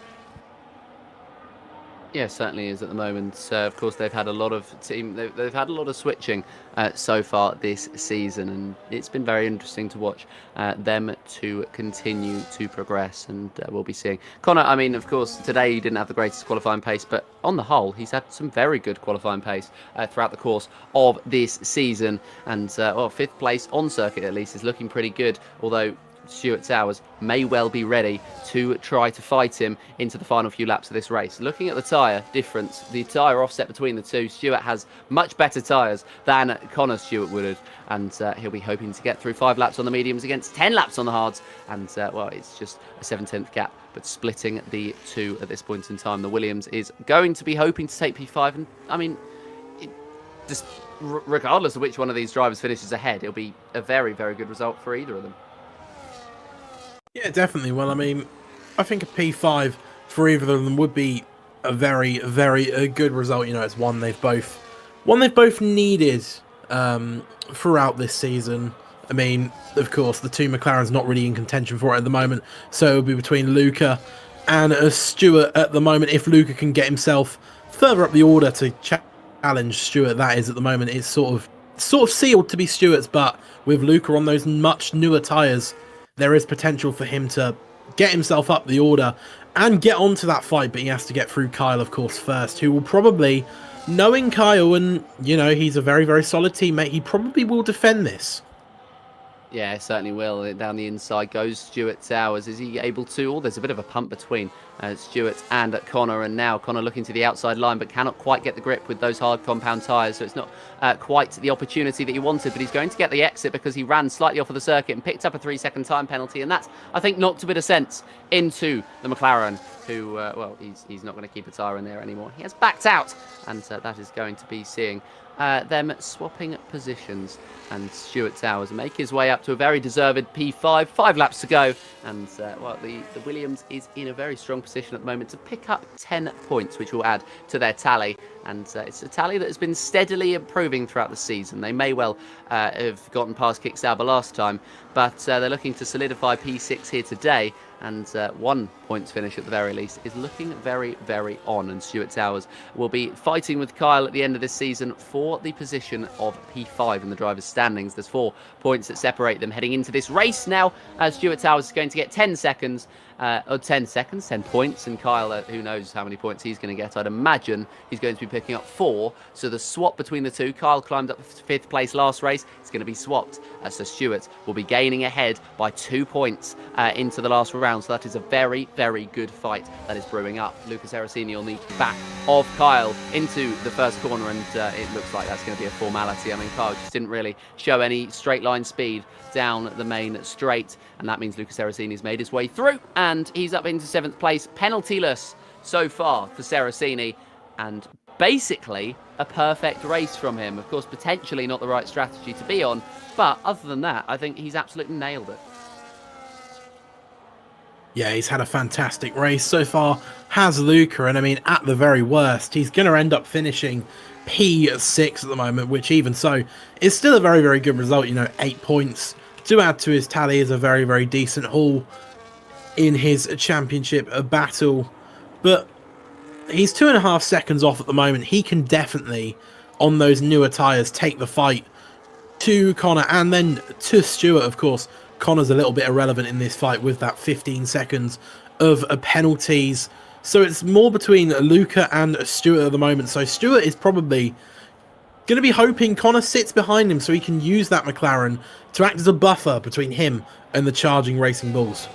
Yeah, certainly is at the moment. Of course, they've had a lot of they've had a lot of switching so far this season, and it's been very interesting to watch them to continue to progress. And we'll be seeing Connor. I mean, of course, today he didn't have the greatest qualifying pace, but on the whole, he's had some very good qualifying pace throughout the course of this season. And well, 5th place on circuit at least is looking pretty good. Although Stuart Towers may well be ready to try to fight him into the final few laps of this race. Looking at the tyre difference, the tyre offset between the two, Stuart has much better tyres than Connor Stewart-Woodard, and he'll be hoping to get through 5 laps on the mediums against 10 laps on the hards, and well, it's just a 7/10 gap, but splitting the two at this point in time. The Williams is going to be hoping to take P5, and I mean, just regardless of which one of these drivers finishes ahead, it'll be a very, very good result for either of them. Yeah, definitely. Well, I mean, I think a P5 for either of them would be a very, very good result. You know, it's one they've both needed throughout this season. I mean, of course, the two McLarens not really in contention for it at the moment, so it'll be between Luca and Stewart at the moment. If Luca can get himself further up the order to challenge Stewart, that is at the moment, it's sort of sealed to be Stewart's, but with Luca on those much newer tyres, there is potential for him to get himself up the order and get onto that fight, but he has to get through Kyle, of course, first, who will probably, knowing Kyle, and, you know, he's a very, very solid teammate, he probably will defend this. Yeah, certainly will. Down the inside goes Stuart Towers. Is he able to? Oh, there's a bit of a pump between Stuart and Connor. And now Connor looking to the outside line, but cannot quite get the grip with those hard compound tyres. So it's not quite the opportunity that he wanted. But he's going to get the exit because he ran slightly off of the circuit and picked up a 3-second time penalty. And that's, I think, knocked a bit of sense into the McLaren, who, well, he's not going to keep a tyre in there anymore. He has backed out. And that is going to be seeing them swapping positions, and Stuart Towers make his way up to a very deserved P5. 5 laps to go, and well, the Williams is in a very strong position at the moment to pick up 10 points, which will add to their tally. And it's a tally that has been steadily improving throughout the season. They may well have gotten past Kicksauber last time, but they're looking to solidify P6 here today. And 1 points finish at the very least is looking very, very on. And Stuart Towers will be fighting with Kyle at the end of this season for the position of P5 in the drivers' standings. There's 4 points that separate them heading into this race now. Stuart Towers is going to get 10 seconds. 10 points, and Kyle, who knows how many points he's going to get. I'd imagine he's going to be picking up 4, so the swap between the two, Kyle climbed up to 5th place last race, it's going to be swapped, so Stuart will be gaining ahead by 2 points into the last round, so that is a very, very good fight that is brewing up. Lucas Aracini on the back of Kyle into the first corner, and it looks like that's going to be a formality. I mean, Kyle just didn't really show any straight line speed down the main straight, and that means Lucas Aracini's made his way through, and he's up into 7th place, penaltyless so far for Seracini, and basically a perfect race from him. Of course, potentially not the right strategy to be on, but other than that, I think he's absolutely nailed it. Yeah, he's had a fantastic race so far, has Luca, and I mean, at the very worst, he's going to end up finishing P6 at the moment, which even so is still a very, very good result. You know, 8 points to add to his tally is a very, very decent haul in his championship battle. But he's 2.5 seconds off at the moment. He can definitely, on those newer tyres, take the fight to Connor and then to Stuart, of course. Connor's a little bit irrelevant in this fight with that 15 seconds of penalties. So it's more between Luca and Stuart at the moment. So Stuart is probably going to be hoping Connor sits behind him so he can use that McLaren to act as a buffer between him and the charging Racing Bulls.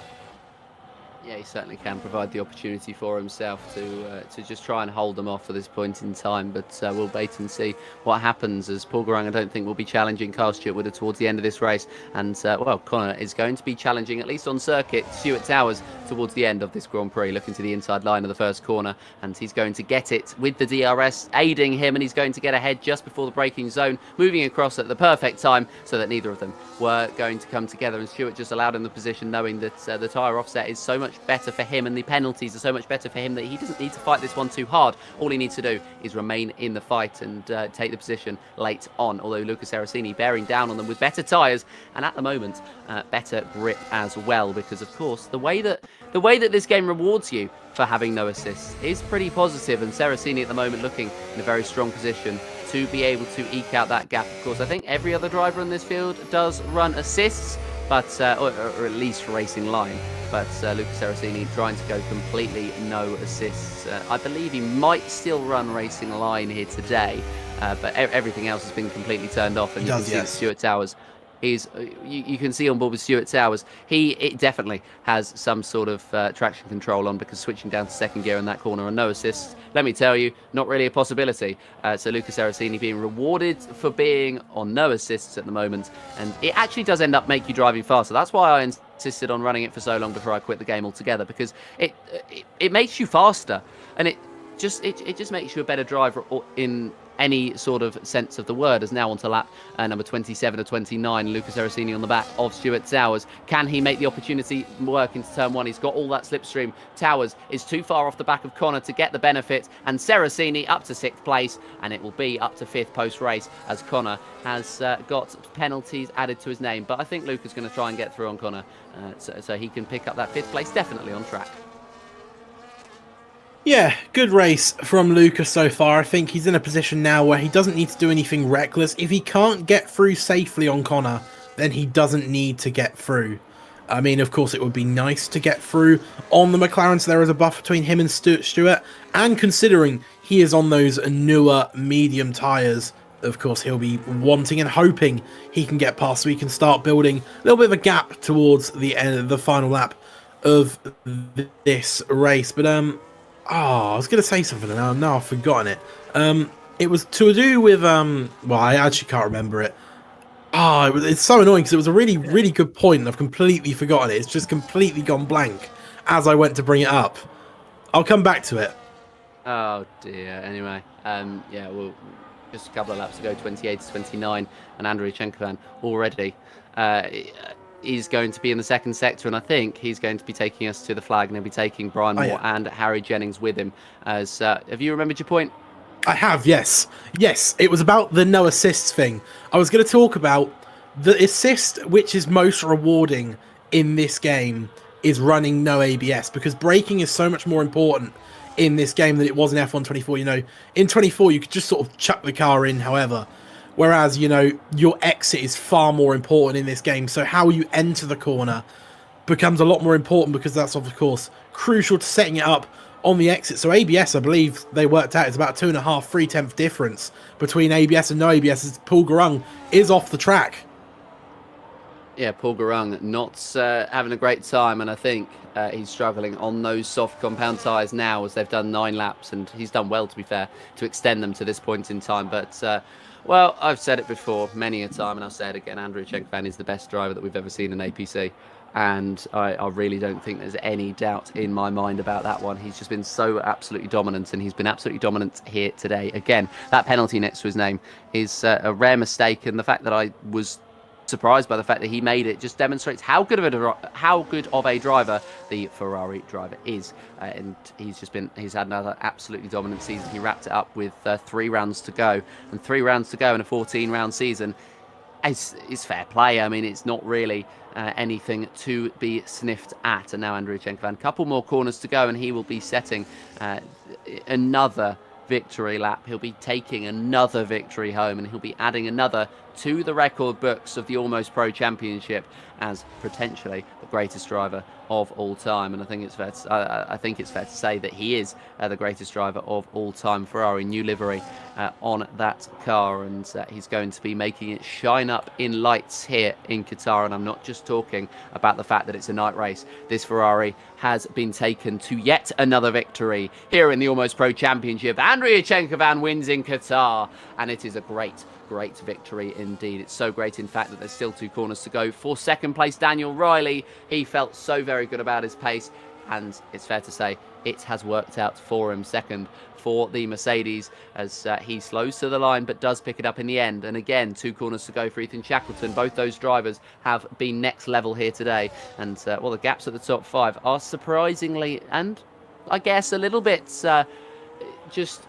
Yeah, he certainly can provide the opportunity for himself to just try and hold them off at this point in time. But we'll wait and see what happens, as Paul Garang, I don't think, will be challenging Kyle Stuart towards the end of this race. And, well, Connor is going to be challenging, at least on circuit, Stuart Towers towards the end of this Grand Prix, looking to the inside line of the first corner. And he's going to get it with the DRS aiding him, and he's going to get ahead just before the braking zone, moving across at the perfect time so that neither of them were going to come together. And Stuart just allowed him the position, knowing that the tyre offset is so much better for him and the penalties are so much better for him that he doesn't need to fight this one too hard. All he needs to do is remain in the fight and take the position late on, although Lucas Aracini bearing down on them with better tyres and at the moment better grip as well, because of course the way that this game rewards you for having no assists is pretty positive, and Seracini at the moment looking in a very strong position to be able to eke out that gap. Of course, I think every other driver in this field does run assists, but or at least racing line. But Lucas Seracini trying to go completely no assists. I believe he might still run racing line here today, but everything else has been completely turned off. And you can see that Stuart Towers is, you can see on board with Stuart Towers, it definitely has some sort of traction control on, because switching down to second gear in that corner and no assists, let me tell you, not really a possibility. So Lucas Aracini being rewarded for being on no assists at the moment, and it actually does end up make you driving faster. That's why I insisted on running it for so long before I quit the game altogether, because it makes you faster, and it just makes you a better driver in any sort of sense of the word. As now onto lap number 27 or 29, Lucas Aracini on the back of Stuart Towers. Can he make the opportunity work into turn one? He's got all that slipstream. Towers is too far off the back of Connor to get the benefit, and Seracini up to 6th place, and it will be up to 5th post-race, as Connor has got penalties added to his name. But I think Luca's going to try and get through on Connor, so he can pick up that 5th place, definitely on track. Yeah, good race from Lucas so far. I think he's in a position now where he doesn't need to do anything reckless. If he can't get through safely on Connor, then he doesn't need to get through. I mean, of course, it would be nice to get through on the McLaren, so there is a buffer between him and Stewart. And considering he is on those newer medium tyres, of course, he'll be wanting and hoping he can get past so he can start building a little bit of a gap towards the end of the final lap of this race. But, I was going to say something and now I've forgotten it. It was to do with, well, I actually can't remember it. It's so annoying because it was a really, really good point and I've completely forgotten it. It's just completely gone blank as I went to bring it up. I'll come back to it. Oh dear. Anyway, yeah, well, just a couple of laps to go, 28 to 29, and Andriy Chenkovan already is going to be in the second sector, and I think he's going to be taking us to the flag, and he'll be taking Brian Moore and Harry Jennings with him. As have you remembered your point? I have, yes. Yes, it was about the no assists thing. I was going to talk about the assist which is most rewarding in this game is running no ABS, because braking is so much more important in this game than it was in F1 24. You know, in 24 you could just sort of chuck the car in however, whereas, you know, your exit is far more important in this game. So how you enter the corner becomes a lot more important, because that's of course crucial to setting it up on the exit. So ABS, I believe they worked out, it's about 2.5, 3/10 difference between ABS and no ABS, as Paul Garung is off the track. Yeah, Paul Garung not having a great time, and I think he's struggling on those soft compound tyres now, as they've done 9 laps, and he's done well, to be fair, to extend them to this point in time. But, well, I've said it before many a time, and I'll say it again, Andriy Chenkovan is the best driver that we've ever seen in APC. And I really don't think there's any doubt in my mind about that one. He's just been so absolutely dominant, and he's been absolutely dominant here today. Again, that penalty next to his name is a rare mistake, and the fact that I was surprised by the fact that he made it just demonstrates how good of a driver the Ferrari driver is. And he's had another absolutely dominant season. He wrapped it up with 3 rounds to go, and 3 rounds to go in a 14-round season. It's fair play. I mean, it's not really anything to be sniffed at. And now Andriy Chenkovan, a couple more corners to go, and he will be setting another victory lap. He'll be taking another victory home, and he'll be adding another to the record books of the Almost Pro Championship as potentially the greatest driver of all time. And I think it's fair to say that he is the greatest driver of all time. Ferrari new livery on that car, and he's going to be making it shine up in lights here in Qatar. And I'm not just talking about the fact that it's a night race. This Ferrari has been taken to yet another victory here in the Almost Pro Championship. Andriy Chenkovan wins in Qatar, and it is a great victory indeed. It's so great, in fact, that there's still 2 corners to go. For second place, Daniel Riley. He felt so very good about his pace, and it's fair to say it has worked out for him. Second for the Mercedes, as he slows to the line but does pick it up in the end. And again, 2 corners to go for Ethan Shackleton. Both those drivers have been next level here today, and well, the gaps at the top 5 are surprisingly, and I guess a little bit just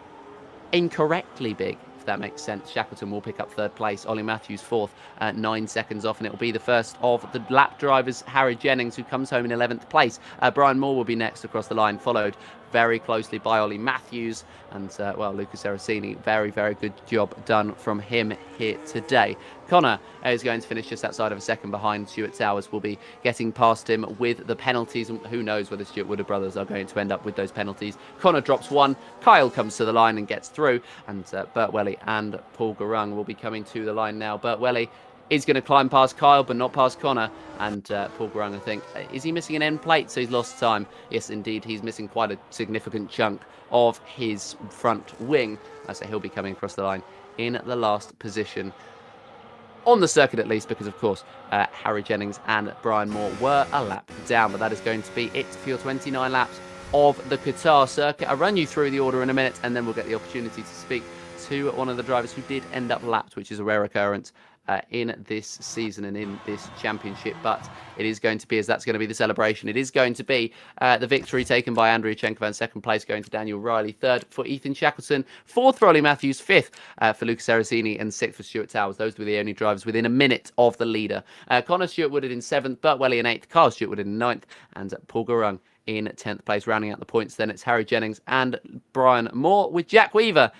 incorrectly big, if that makes sense. Shackleton will pick up 3rd place. Ollie Matthews 4th, 9 seconds off, and it will be the first of the lap drivers, Harry Jennings, who comes home in 11th place. Brian Moore will be next across the line, followed very closely by Ollie Matthews, and well, Lucas Erracini, very good job done from him here today. Connor is going to finish just outside of a second behind. Stuart Towers will be getting past him with the penalties, and who knows whether Stuart Woodard brothers are going to end up with those penalties. Connor drops 1, Kyle comes to the line and gets through, and Burt Welly and Paul Garung will be coming to the line now. Burt Welly is going to climb past Kyle, but not past Connor. And Paul Garung, I think, is he missing an end plate? So he's lost time. Yes, indeed, he's missing quite a significant chunk of his front wing. So he'll be coming across the line in the last position on the circuit, at least, because, of course, Harry Jennings and Brian Moore were a lap down. But that is going to be it for your 29 laps of the Qatar circuit. I'll run you through the order in a minute, and then we'll get the opportunity to speak to one of the drivers who did end up lapped, which is a rare occurrence in this season and in this championship. But it is going to be, as that's going to be the celebration, it is going to be the victory taken by Andriy Chenkovan. 2nd place going to Daniel Riley, 3rd for Ethan Shackleton, 4th for Ollie Matthews, 5th for Lucas Erracini, and 6th for Stuart Towers. Those were the only drivers within a minute of the leader. Connor Stuart Woodard in 7th, Burt Welly in 8th, Carl Stuart Woodard in 9th, and Paul Garung in 10th place. Rounding out the points, then it's Harry Jennings and Brian Moore with Jack Weaver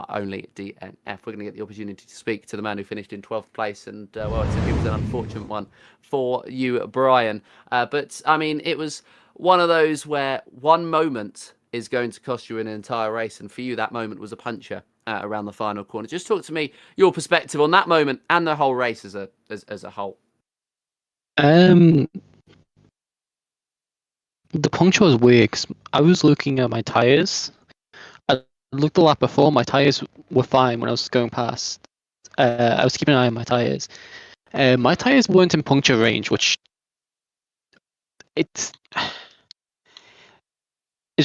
only DNF. We're going to get the opportunity to speak to the man who finished in 12th place, and well, it was an unfortunate one for you, Brian. But I mean, it was one of those where one moment is going to cost you an entire race, and for you, that moment was a puncher around the final corner. Just talk to me your perspective on that moment and the whole race as a whole. The puncture was weird because I was looking at my tyres. I looked the lap before, my tyres were fine when I was going past. I was keeping an eye on my tyres. My tyres weren't in puncture range, which it's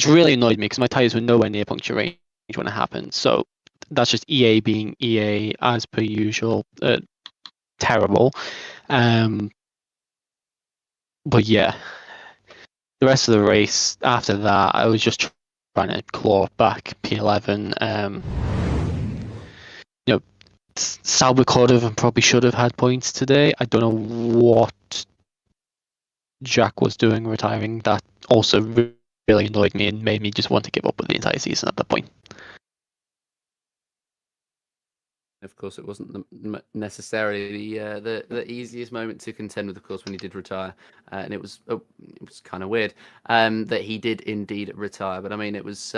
really annoyed me because my tyres were nowhere near puncture range when it happened. So that's just EA being EA as per usual. Terrible. But yeah. The rest of the race after that, I was just trying to claw back P11. Sauber could have and probably should have had points today. I don't know what Jack was doing retiring. That also really annoyed me and made me just want to give up with the entire season at that point. Of course, it wasn't necessarily the easiest moment to contend with, of course, when he did retire, and it was kind of weird that he did indeed retire. But I mean, it was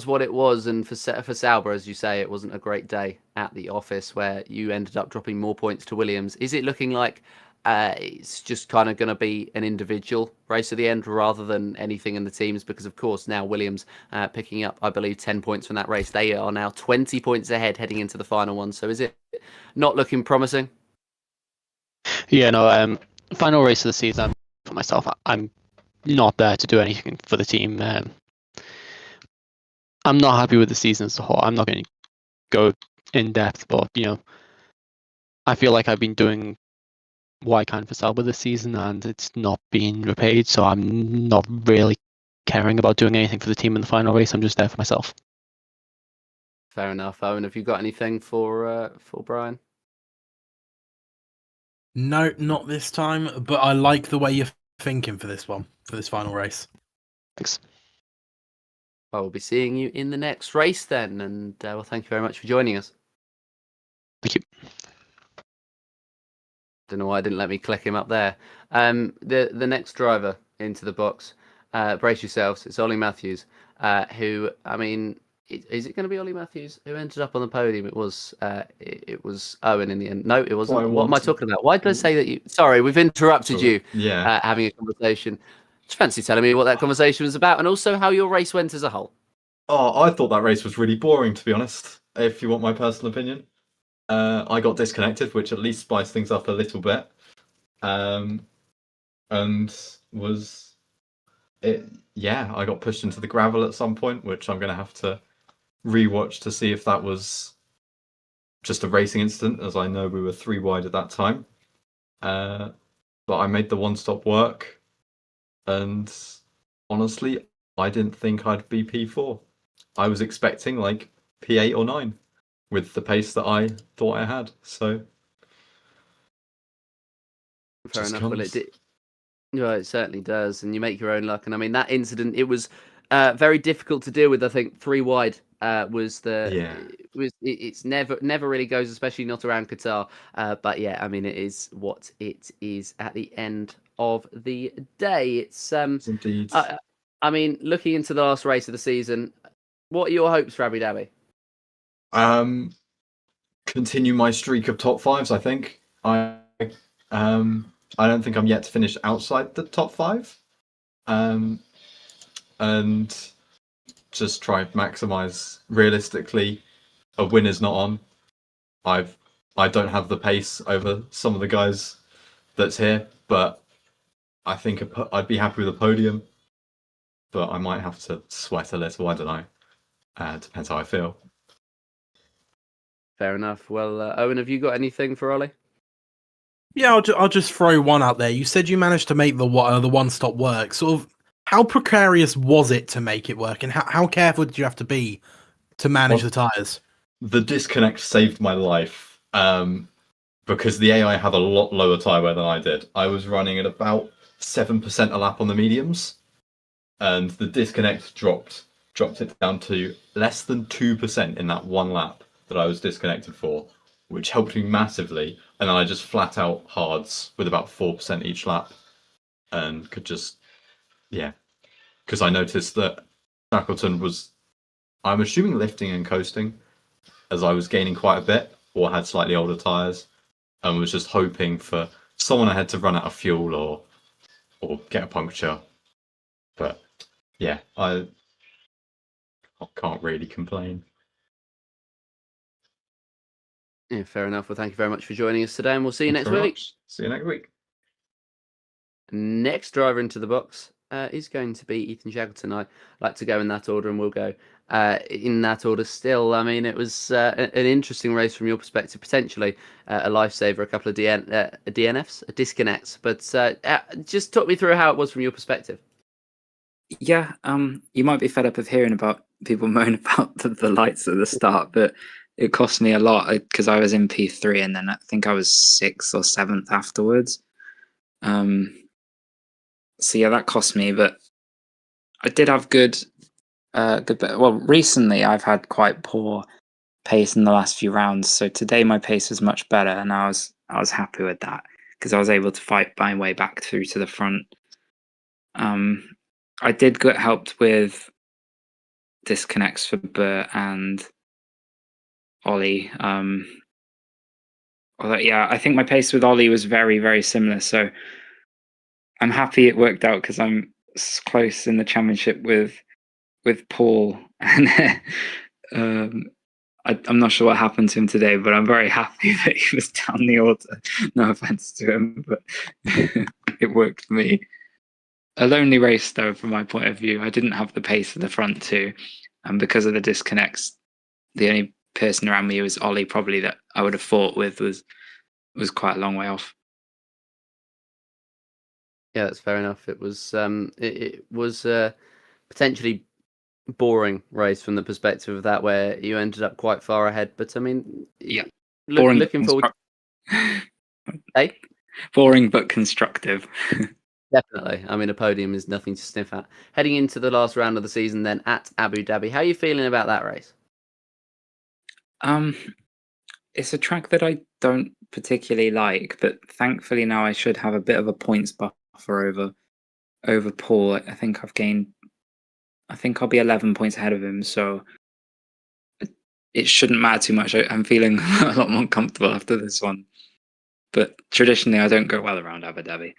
what it was, and for Sauber, as you say, it wasn't a great day at the office where you ended up dropping more points to Williams. Is it looking like it's just kind of going to be an individual race at the end rather than anything in the teams? Because, of course, now Williams picking up, I believe, 10 points from that race. They are now 20 points ahead heading into the final one. So is it not looking promising? Yeah, no, final race of the season for myself. I'm not there to do anything for the team. I'm not happy with the season as a whole. I'm not going to go in depth, but, I feel like I've been doing what I can for Sauber this season, and it's not being repaid, so I'm not really caring about doing anything for the team in the final race. I'm just there for myself. Fair enough. Owen, have you got anything for Brian? No, not this time, but I like the way you're thinking for this one, for this final race. Thanks. Well, we'll be seeing you in the next race then, and well, thank you very much for joining us. Thank you. Don't know why I didn't let me click him up there. The next driver into the box, brace yourselves. It's Ollie Matthews, who, I mean, is it going to be Ollie Matthews who ended up on the podium? It was Owen in the end. No, it wasn't. What am I talking about? Why did I say that you? Sorry, we've interrupted you. Yeah. Having a conversation. Just fancy telling me what that conversation was about, and also how your race went as a whole. Oh, I thought that race was really boring, to be honest. If you want my personal opinion. I got disconnected, which at least spiced things up a little bit, and was it? Yeah, I got pushed into the gravel at some point, which I'm going to have to rewatch to see if that was just a racing incident, as I know we were 3 wide at that time. But I made the one-stop work, and honestly, I didn't think I'd be P4. I was expecting like P8 or 9. With the pace that I thought I had, so fair enough. Well, it certainly does, and you make your own luck. And I mean, that incident, it was very difficult to deal with. I think 3 wide was the it's never really goes, especially not around Qatar. But yeah, I mean, it is what it is at the end of the day. It's indeed. I mean, looking into the last race of the season, what are your hopes for Abu Dhabi? Continue my streak of top 5s. I think I don't think I'm yet to finish outside the top 5, and just try and maximize. Realistically, a win is not on. I don't have the pace over some of the guys that's here, but I think I'd be happy with a podium, but I might have to sweat a little. I don't know. Depends how I feel. Fair enough. Well, Owen, have you got anything for Ollie? Yeah, I'll just throw one out there. You said you managed to make the one-stop work. Sort of, how precarious was it to make it work, and how careful did you have to be to manage the tyres? The disconnect saved my life, because the AI had a lot lower tyre wear than I did. I was running at about 7% a lap on the mediums, and the disconnect dropped it down to less than 2% in that one lap that I was disconnected for, which helped me massively. And then I just flat out hards with about 4% each lap, and could just, yeah, because I noticed that Shackleton was, I'm assuming, lifting and coasting as I was gaining quite a bit, or had slightly older tyres, and was just hoping for someone ahead to run out of fuel or get a puncture. But yeah, I can't really complain. Yeah, fair enough. Well, thank you very much for joining us today, and we'll see you Thanks next very week. much. See you next week. Next driver into the box is going to be Ethan Shackleton. I like to go in that order, and we'll go in that order still. I mean, it was an interesting race from your perspective, potentially a lifesaver, a couple of DNFs, disconnects. But just talk me through how it was from your perspective. Yeah, you might be fed up of hearing about people moan about the lights at the start, but it cost me a lot because I was in P3 and then I think I was 6th or 7th afterwards. So yeah, that cost me, but I did have good. Well, recently I've had quite poor pace in the last few rounds, so today my pace was much better, and I was happy with that because I was able to fight my way back through to the front. I did get helped with disconnects for Bert and Ollie. Although, yeah, I think my pace with Ollie was very, very similar. So I'm happy it worked out because I'm close in the championship with Paul. And I'm not sure what happened to him today, but I'm very happy that he was down the order. No offense to him, but it worked for me. A lonely race, though, from my point of view. I didn't have the pace at the front two, and because of the disconnects, the only person around me was Ollie, probably, that I would have fought with was quite a long way off. Yeah, that's fair enough. It was it was potentially boring race from the perspective of that, where you ended up quite far ahead. But I mean, Yeah, boring. Looking forward. Hey, boring but constructive. Definitely. I mean, a podium is nothing to sniff at. Heading into the last round of the season, then at Abu Dhabi, how are you feeling about that race? It's a track that I don't particularly like, but thankfully now I should have a bit of a points buffer over Paul. I think I'll be 11 points ahead of him, so it shouldn't matter too much. I'm feeling a lot more comfortable after this one. But traditionally, I don't go well around Abu Dhabi.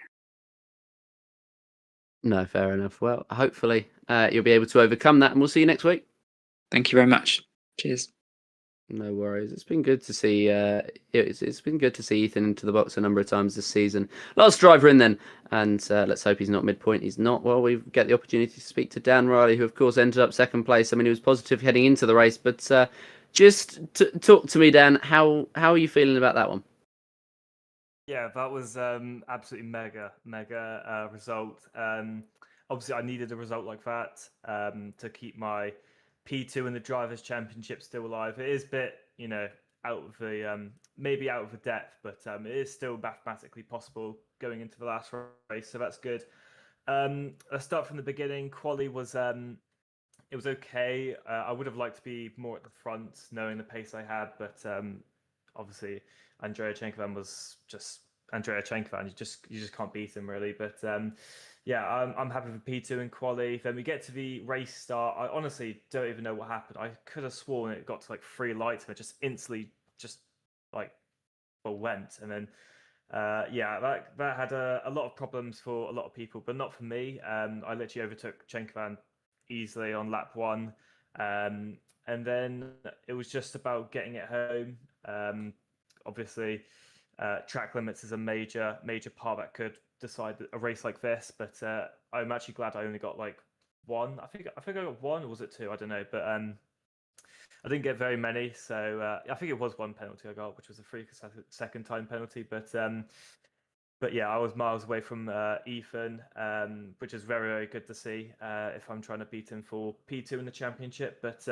No, fair enough. Well, hopefully you'll be able to overcome that, and we'll see you next week. Thank you very much. Cheers. No worries. It's been good to see. It's been good to see Ethan into the box a number of times this season. Last driver in then, and let's hope he's not midpoint. He's not. Well, we get the opportunity to speak to Dan Riley, who of course ended up second place. I mean, he was positive heading into the race, but just talk to me, Dan. How are you feeling about that one? Yeah, that was absolutely mega result. Obviously, I needed a result like that to keep my P2 in the Drivers' Championship still alive. It is a bit, out of the maybe out of the depth, but it is still mathematically possible going into the last race, so that's good. Let's start from the beginning. Quali was it was okay. I would have liked to be more at the front, knowing the pace I had, but obviously Andrea Chenkovan was just Andrea Chenkovan. You just can't beat him really. But yeah, I'm happy with P2 in quali. Then we get to the race start. I honestly don't even know what happened. I could have sworn it got to like 3 lights and it just instantly went. And then yeah, that had a lot of problems for a lot of people, but not for me. I literally overtook Chenkovan easily on lap 1. And then it was just about getting it home. Obviously, track limits is a major part that could decide a race like this. But I'm actually glad I only got like 1. I think I got 1, or was it 2? I don't know. But I didn't get very many, so I think it was 1 penalty I got, which was a 3-second time penalty. But yeah, I was miles away from Ethan, which is very, very good to see if I'm trying to beat him for P2 in the championship. But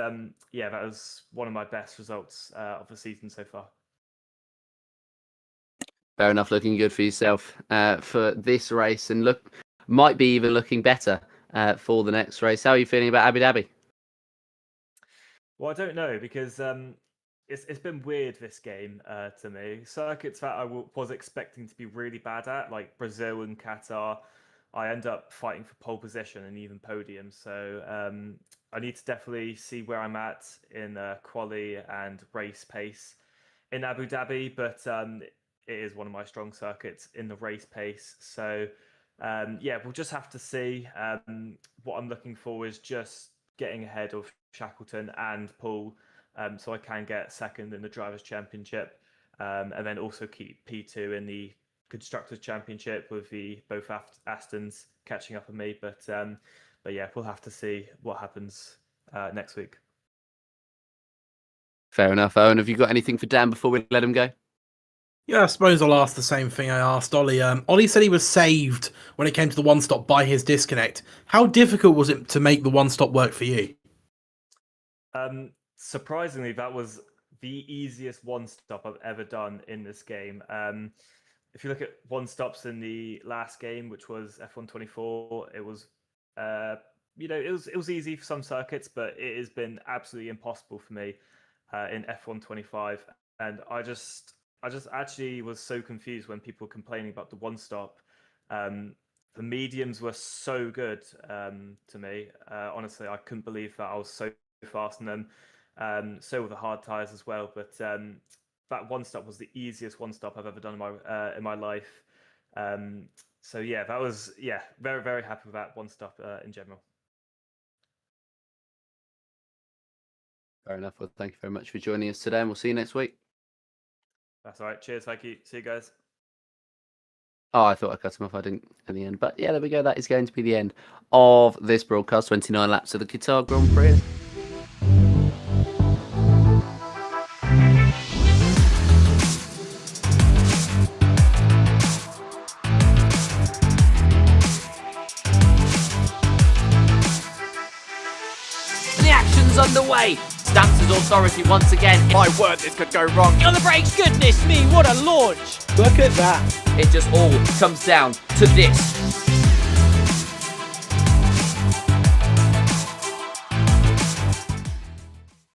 yeah, that was one of my best results of the season so far. Fair enough. Looking good for yourself for this race, and might be even looking better for the next race. How are you feeling about Abu Dhabi? Well, I don't know because it's been weird this game to me. Circuits that I was expecting to be really bad at, like Brazil and Qatar, I end up fighting for pole position and even podium. So I need to definitely see where I'm at in quali and race pace in Abu Dhabi, but it is one of my strong circuits in the race pace. So yeah, we'll just have to see. What I'm looking for is just getting ahead of Shackleton and Paul, so I can get second in the Drivers' Championship, and then also keep P2 in the Constructors' Championship with both Astons catching up on me. But yeah, we'll have to see what happens next week. Fair enough. Owen, have you got anything for Dan before we let him go? Yeah, I suppose I'll ask the same thing I asked Ollie. Ollie said he was saved when it came to the one stop by his disconnect. How difficult was it to make the one stop work for you? Surprisingly, that was the easiest one stop I've ever done in this game. If you look at one stops in the last game, which was F124, it was it was easy for some circuits, but it has been absolutely impossible for me in F125, and I just actually was so confused when people were complaining about the one stop. The mediums were so good to me. Honestly, I couldn't believe that I was so fast in them. So were the hard tires as well. But that one stop was the easiest one stop I've ever done in my life. So yeah, that was very, very happy with that one stop in general. Fair enough. Well, thank you very much for joining us today, and we'll see you next week. That's all right. Cheers. Thank you. See you guys. Oh, I thought I cut him off. I didn't in the end. But yeah, there we go. That is going to be the end of this broadcast. 29 laps of the Qatar Grand Prix. The action's underway. Stamps' authority once again. My word, this could go wrong. On the brakes, goodness me, what a launch! Look at that. It just all comes down to this.